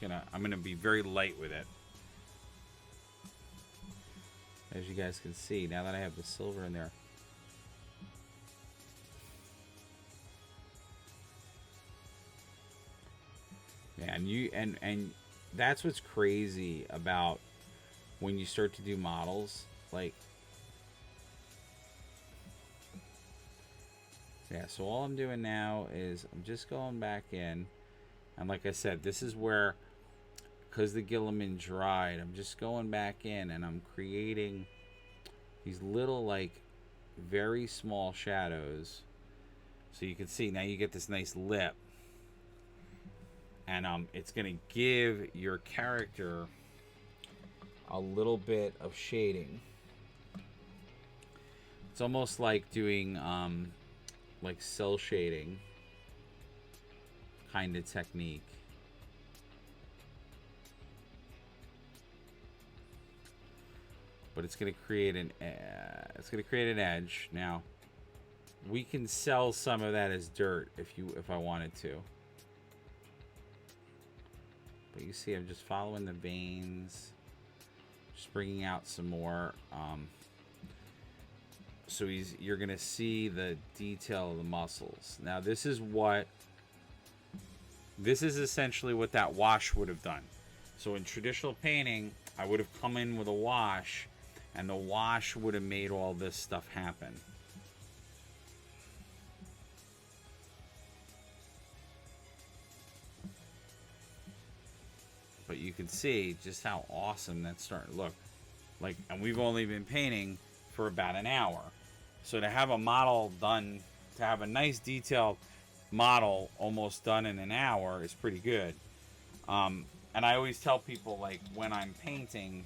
I'm gonna be very light with it. As you guys can see, now that I have the silver in there. Man, and that's what's crazy about when you start to do models. Like, yeah, so all I'm doing now is I'm just going back in. And like I said, this is where, because the Gilliman dried, I'm just going back in and I'm creating these little, like, very small shadows. So you can see, now you get this nice lip. And it's going to give your character a little bit of shading. It's almost like doing like cell shading kind of technique. But it's going to create an edge. Now, we can sell some of that as dirt if I wanted to. But you see, I'm just following the veins, just bringing out some more. So you're gonna see the detail of the muscles. Now this is essentially what that wash would have done. So in traditional painting, I would have come in with a wash, and the wash would have made all this stuff happen. But you can see just how awesome that's starting to look. Like, and we've only been painting for about an hour. So to have a model done, to have a nice detailed model almost done in an hour is pretty good. And I always tell people, like, when I'm painting,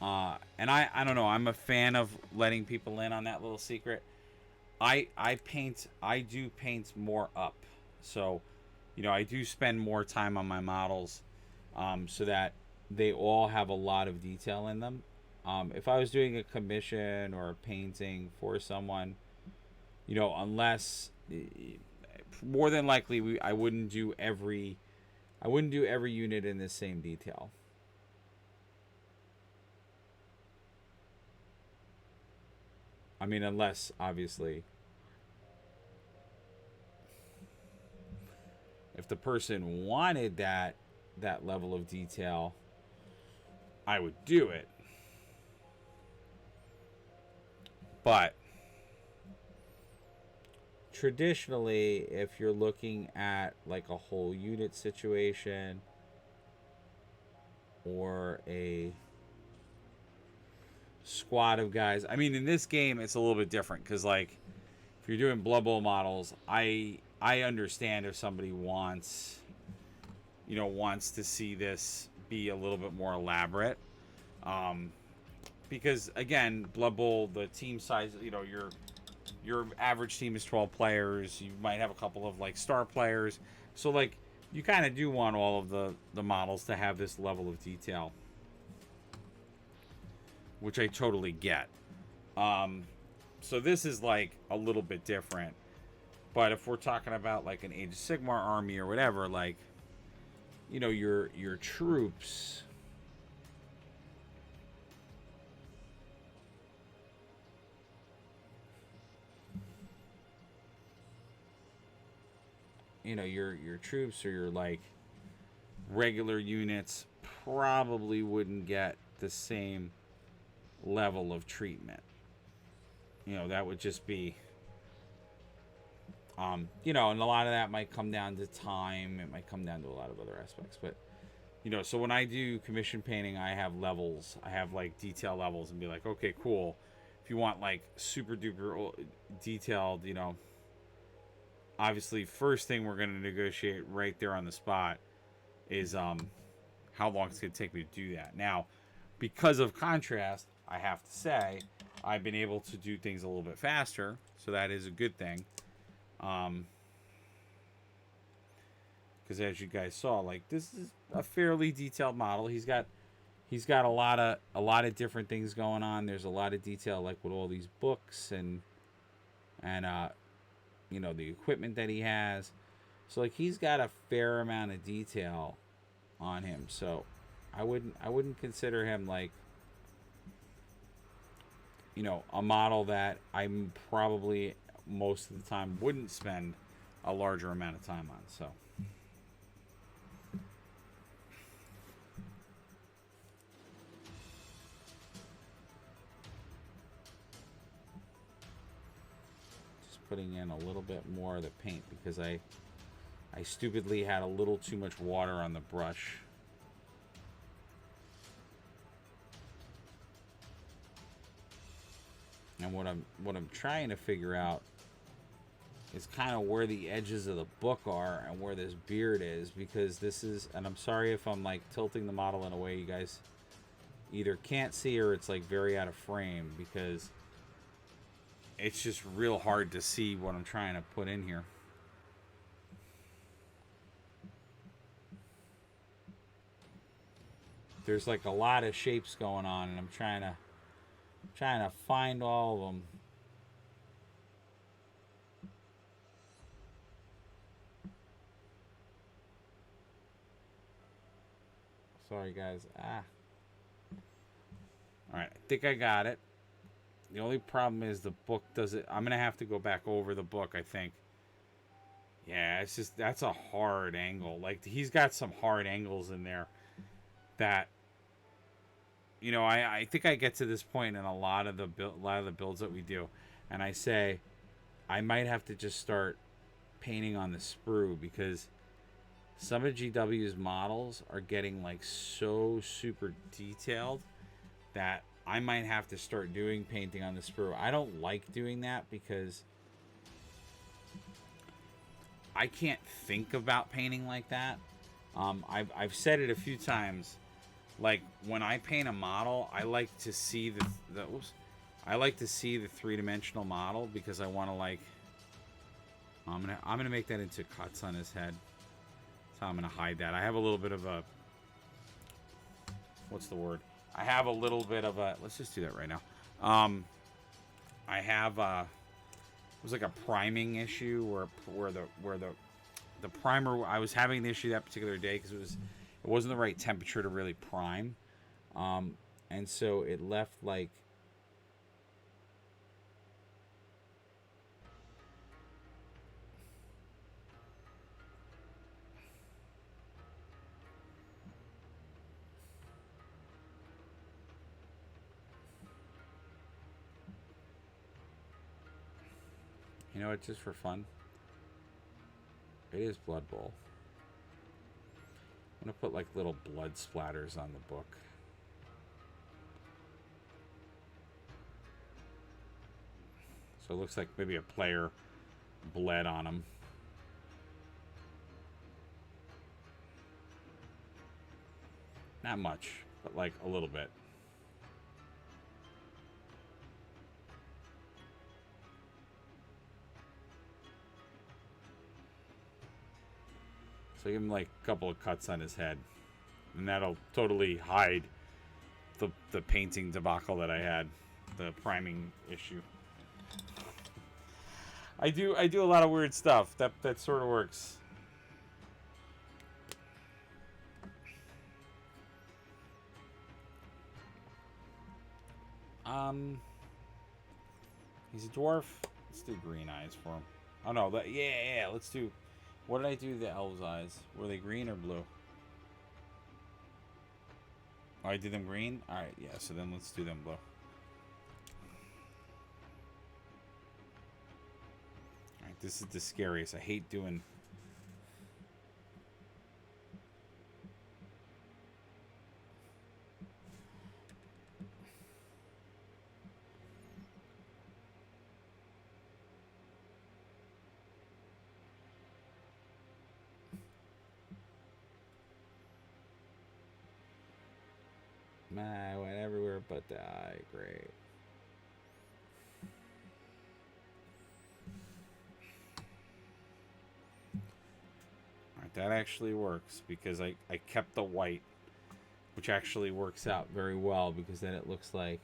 and I don't know, I'm a fan of letting people in on that little secret. I do paint more up. So, you know, I do spend more time on my models so that they all have a lot of detail in them. If I was doing a commission or a painting for someone, you know, unless, more than likely, I wouldn't do every unit in the same detail. I mean, unless, obviously, if the person wanted that level of detail, I would do it. But traditionally, if you're looking at like a whole unit situation or a squad of guys, I mean, in this game it's a little bit different because, like, if you're doing Bloodbowl models, I understand if somebody wants to see this be a little bit more elaborate. Because again, Bloodbowl, the team size, you know, your average team is 12 players. You might have a couple of like star players. So like you kind of do want all of the models to have this level of detail, which I totally get. So this is like a little bit different. But if we're talking about like an Age of Sigmar army or whatever, like, you know, your troops, you know, your troops or your like regular units probably wouldn't get the same level of treatment. You know, that would just be, you know, and a lot of that might come down to time. It might come down to a lot of other aspects. But, you know, so when I do commission painting, I have levels. I have like detail levels and be like, okay, cool. If you want like super duper detailed, you know, obviously first thing we're going to negotiate right there on the spot is how long it's going to take me to do that. Now, because of contrast, I have to say I've been able to do things a little bit faster, so that is a good thing. Because as you guys saw, like, this is a fairly detailed model. He's got a lot of different things going on. There's a lot of detail, like with all these books and you know, the equipment that he has. So like he's got a fair amount of detail on him. So I wouldn't consider him like, you know, a model that I'm probably most of the time wouldn't spend a larger amount of time on. So just putting in a little bit more of the paint because I stupidly had a little too much water on the brush. And what I'm trying to figure out is kind of where the edges of the book are and where this beard is, because this is, and I'm sorry if I'm like tilting the model in a way you guys either can't see or it's like very out of frame, because it's just real hard to see what I'm trying to put in here. There's like a lot of shapes going on and I'm trying to find all of them. Sorry guys. Alright, I think I got it. The only problem is the book does it. I'm gonna have to go back over the book, I think. Yeah, it's just, that's a hard angle. Like, he's got some hard angles in there that, you know, I think I get to this point in a lot of the builds that we do, and I say I might have to just start painting on the sprue, because some of GW's models are getting like so super detailed that I might have to start doing painting on the sprue. I don't like doing that because I can't think about painting like that. I've said it a few times. Like when I paint a model, I like to see I like to see the three-dimensional model, because I want to like. I'm gonna make that into cuts on his head. So I'm gonna hide that. I have a little bit of a. What's the word? I have a little bit of a. Let's just do that right now. I have it was like a priming issue where the primer, I was having the issue that particular day because it wasn't the right temperature to really prime, and so it left like. You know, it's just for fun. It is Bloodbowl. I'm gonna put like little blood splatters on the book. So it looks like maybe a player bled on him. Not much, but like a little bit. So give him like a couple of cuts on his head, and that'll totally hide the painting debacle that I had, the priming issue. I do a lot of weird stuff. That sort of works. He's a dwarf. Let's do green eyes for him. Oh no, yeah. Let's do. What did I do to the elves' eyes? Were they green or blue? Oh, I did them green? Alright, yeah, so then let's do them blue. Alright, this is the scariest. I hate doing... I went everywhere but the eye. Great. Alright, that actually works because I kept the white, which actually works out very well because then it looks like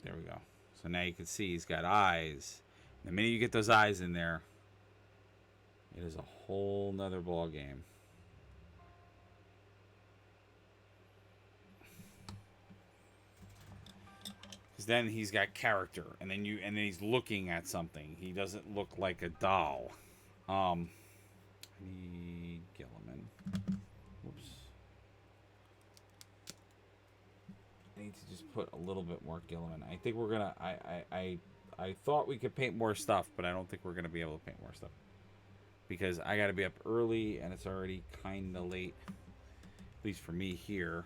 There we go. So now you can see he's got eyes. The minute you get those eyes in there, it is a whole nother ball game. Because then he's got character, and then he's looking at something. He doesn't look like a doll. I need Gilliman. Whoops. I need to just put a little bit more Gilliman. I think we're gonna. I thought we could paint more stuff, but I don't think we're gonna be able to paint more stuff because I got to be up early, and it's already kind of late, at least for me here.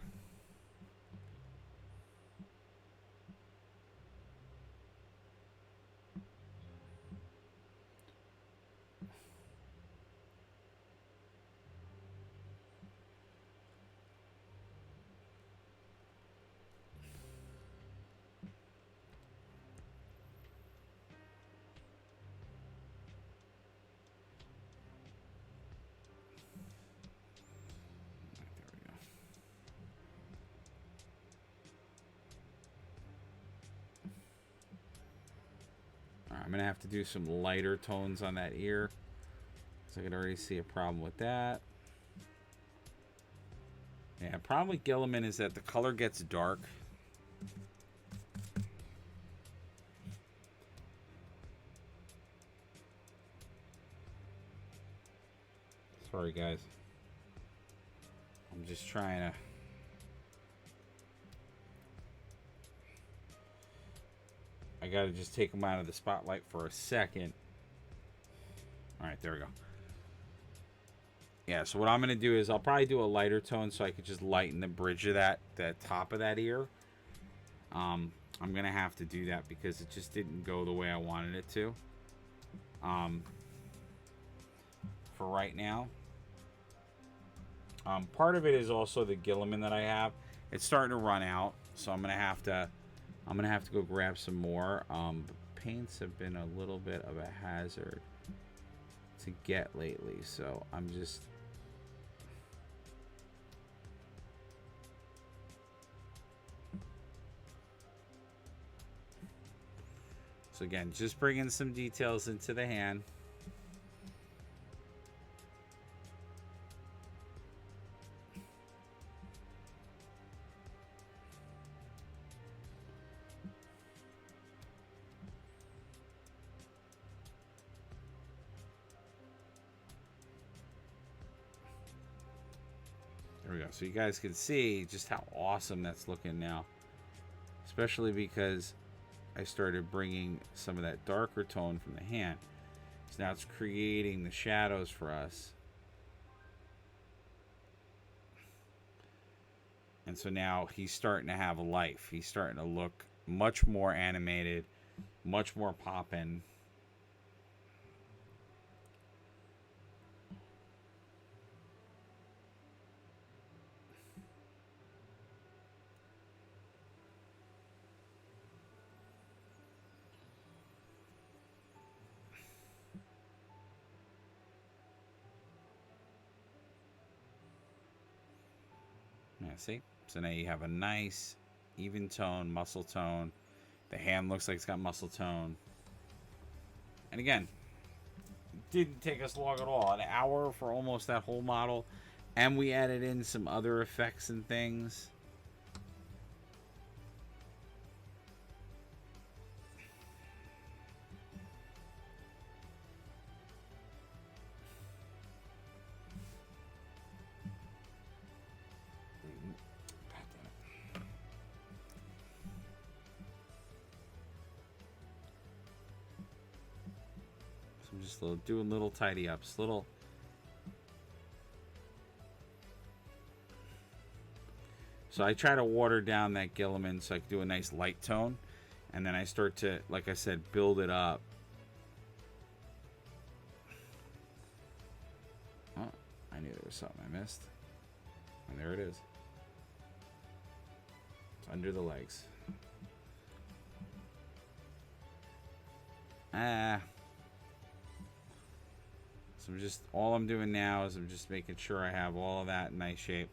I'm going to have to do some lighter tones on that ear. So I can already see a problem with that. Yeah, problem with Gilliman is that the color gets dark. Sorry, guys. I'm just trying to... I gotta just take them out of the spotlight for a second. Alright, there we go. Yeah, so what I'm gonna do is I'll probably do a lighter tone so I could just lighten the bridge of that top of that ear. I'm gonna have to do that because it just didn't go the way I wanted it to. For right now. Part of it is also the Gilliman that I have. It's starting to run out, so I'm gonna have to go grab some more. Paints have been a little bit of a hazard to get lately, so I'm just... So again, just bringing some details into the hand. There we go. So you guys can see just how awesome that's looking now. Especially because I started bringing some of that darker tone from the hand. So now it's creating the shadows for us. And so now he's starting to have a life. He's starting to look much more animated, much more poppin'. Yeah, see? So now you have a nice even tone, muscle tone. The hand looks like it's got muscle tone. And again, didn't take us long at all. An hour for almost that whole model. And we added in some other effects and things. I'm just doing little tidy ups, little. So I try to water down that Gilliman so I can do a nice light tone, and then I start to, like I said, build it up. Oh, I knew there was something I missed, and there it is. It's under the legs. So all I'm doing now is I'm just making sure I have all of that in nice shape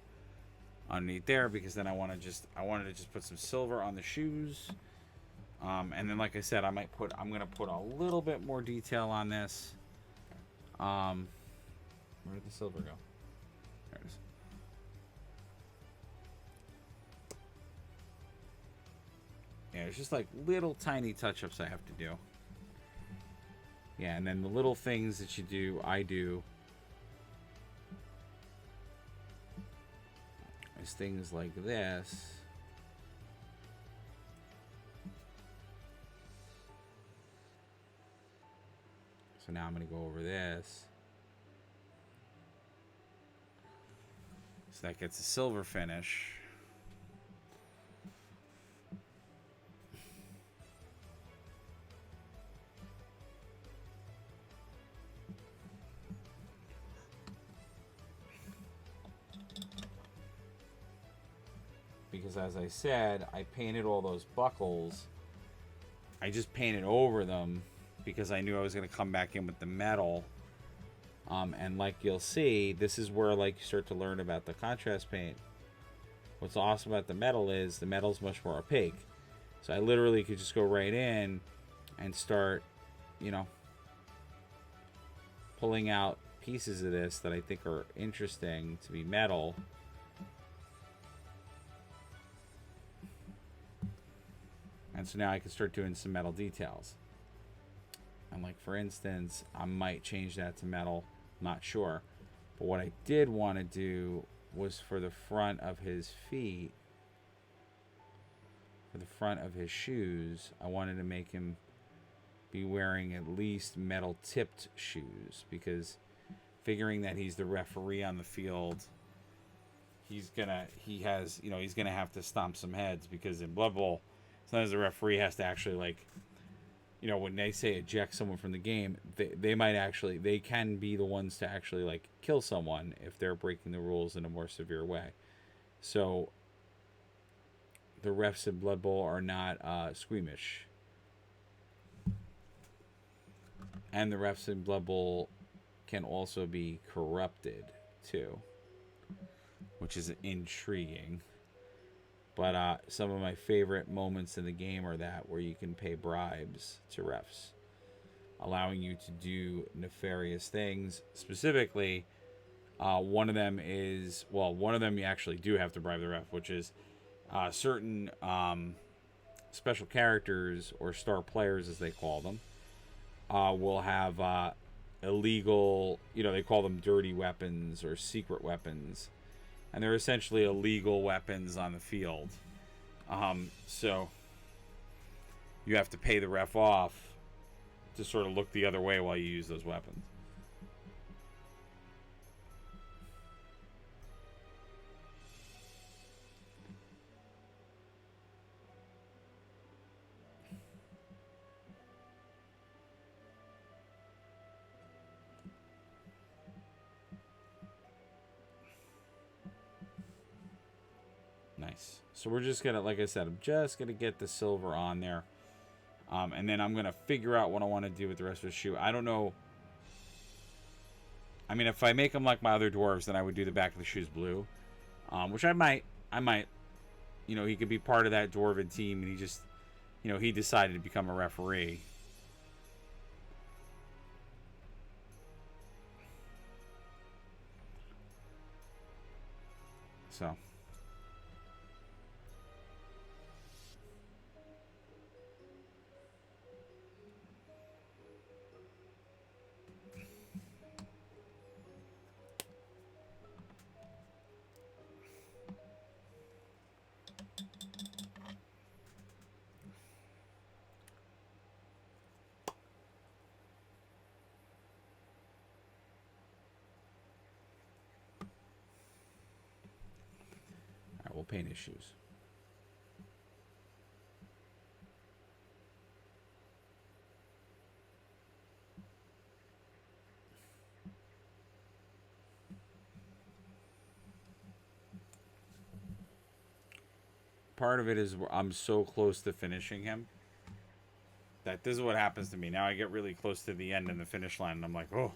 underneath there, because then I wanted to just put some silver on the shoes. And then, like I said, I'm going to put a little bit more detail on this. Where did the silver go? There it is. Yeah, it's just like little tiny touch-ups I have to do. Yeah, and then the little things that you do, I do. Is things like this. So now I'm going to go over this. So that gets a silver finish. Because as I said, I painted all those buckles. I just painted over them because I knew I was going to come back in with the metal. And like you'll see, this is where like you start to learn about the contrast paint. What's awesome about the metal is the metal's much more opaque. So I literally could just go right in and start, you know, pulling out pieces of this that I think are interesting to be metal. And so now I can start doing some metal details. And like for instance, I might change that to metal, not sure. But what I did want to do was for the front of his feet, for the front of his shoes, I wanted to make him be wearing at least metal tipped shoes, because figuring that he's the referee on the field, he's gonna have to stomp some heads, because in Blood Bowl, sometimes the referee has to actually, like, you know, when they say eject someone from the game, they can be the ones to actually, like, kill someone if they're breaking the rules in a more severe way. So the refs in Blood Bowl are not squeamish. And the refs in Blood Bowl can also be corrupted too, which is intriguing. But some of my favorite moments in the game are that where you can pay bribes to refs, allowing you to do nefarious things. Specifically, one of them you actually do have to bribe the ref, which is certain special characters, or star players as they call them, will have illegal, they call them dirty weapons or secret weapons. And they're essentially illegal weapons on the field. So you have to pay the ref off to sort of look the other way while you use those weapons. Nice. So we're just gonna, like I said, I'm just gonna get the silver on there, and then I'm gonna figure out what I want to do with the rest of the shoe. I don't know. I mean, if I make them like my other dwarves, then I would do the back of the shoes blue, which I might. He could be part of that dwarven team, and he just, he decided to become a referee. So. We'll paint his shoes. Part of it is I'm so close to finishing him that this is what happens to me. Now I get really close to the end and the finish line, and I'm like, oh,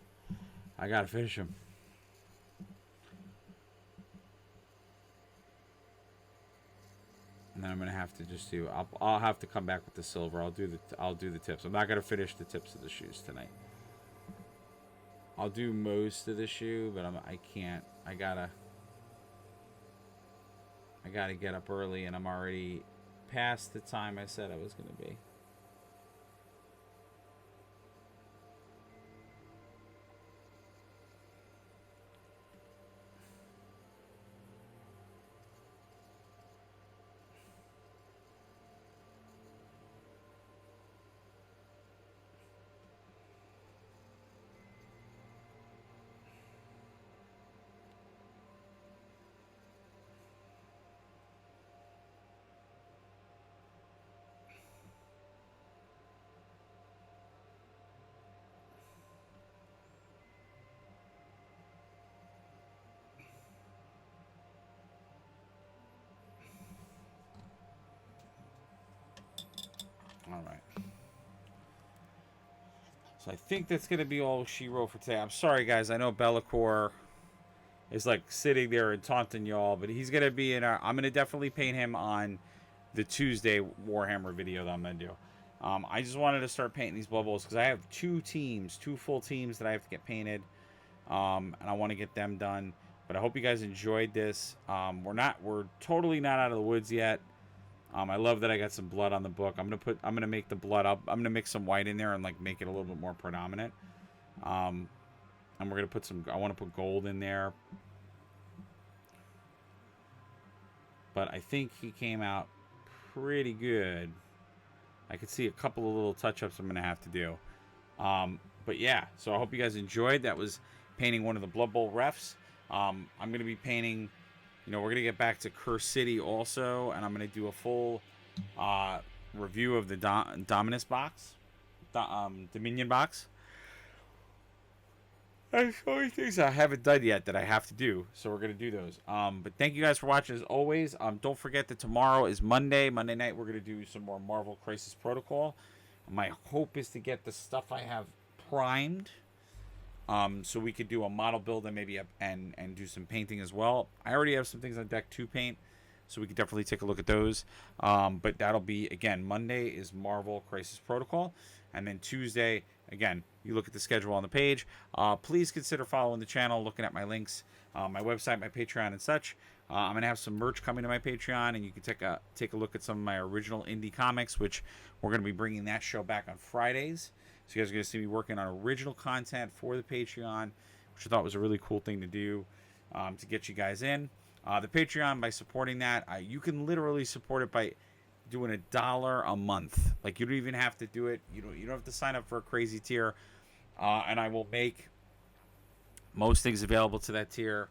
I gotta finish him. And then I'm gonna have to just do. I'll have to come back with the silver. I'll do the tips. I'm not gonna finish the tips of the shoes tonight. I'll do most of the shoe, but I can't. I gotta get up early, and I'm already past the time I said I was gonna be. All right. So I think that's going to be all she wrote for today. I'm sorry, guys. I know Bellacore is like sitting there and taunting y'all, but he's going to be in our... I'm going to definitely paint him on the Tuesday Warhammer video that I'm going to do. I just wanted to start painting these Blood Bowls because I have two full teams that I have to get painted. And I want to get them done. But I hope you guys enjoyed this. We're totally not out of the woods yet. I love that I got some blood on the book. I'm gonna make the blood up. I'm gonna mix some white in there and like make it a little bit more predominant. And we're gonna put some. I want to put gold in there. But I think he came out pretty good. I could see a couple of little touch-ups I'm gonna have to do. But yeah, so I hope you guys enjoyed. That was painting one of the Blood Bowl refs. I'm gonna be painting. You know, we're going to get back to Curse City also, and I'm going to do a full review of the Dominus box, Dominion box. There's so many things I haven't done yet that I have to do, so we're going to do those. But thank you guys for watching as always. Don't forget that tomorrow is Monday. Monday night, we're going to do some more Marvel Crisis Protocol. My hope is to get the stuff I have primed. So we could do a model build and maybe and do some painting as well. I already have some things on deck to paint, so we could definitely take a look at those. But that'll be, again, Monday is Marvel Crisis Protocol, and then Tuesday, again, you look at the schedule on the page. Please consider following the channel, looking at my links, my website, my Patreon, and such. I'm gonna have some merch coming to my Patreon, and you can take a look at some of my original indie comics, which we're gonna be bringing that show back on Fridays. So you guys are going to see me working on original content for the Patreon, which I thought was a really cool thing to do to get you guys in. The Patreon, by supporting that, you can literally support it by doing $1 a month. Like, you don't even have to do it. You don't have to sign up for a crazy tier. And I will make most things available to that tier.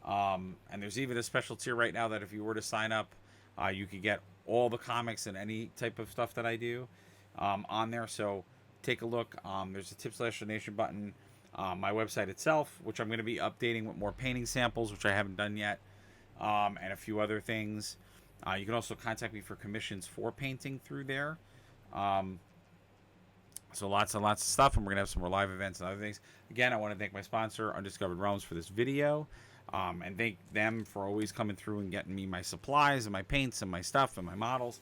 And there's even a special tier right now that if you were to sign up, you could get all the comics and any type of stuff that I do on there. So take a look. There's a tip/donation button. My website itself, which I'm going to be updating with more painting samples, which I haven't done yet, and a few other things. You can also contact me for commissions for painting through there. So lots and lots of stuff, and we're going to have some more live events and other things. Again, I want to thank my sponsor, Undiscovered Realms, for this video, and thank them for always coming through and getting me my supplies and my paints and my stuff and my models.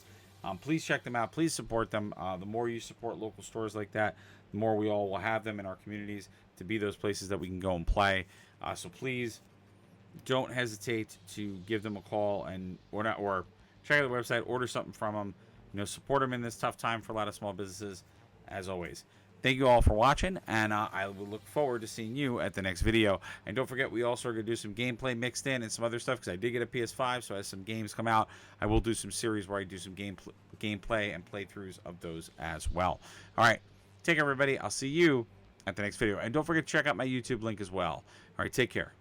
Please check them out. Please support them. The more you support local stores like that, the more we all will have them in our communities to be those places that we can go and play. So please don't hesitate to give them a call or check out the website, order something from them. Support them in this tough time for a lot of small businesses. As always, thank you all for watching, and I will look forward to seeing you at the next video. And don't forget, we also are going to do some gameplay mixed in and some other stuff, because I did get a PS5, so as some games come out, I will do some series where I do some gameplay and playthroughs of those as well. All right, take care, everybody. I'll see you at the next video. And don't forget to check out my YouTube link as well. All right, take care.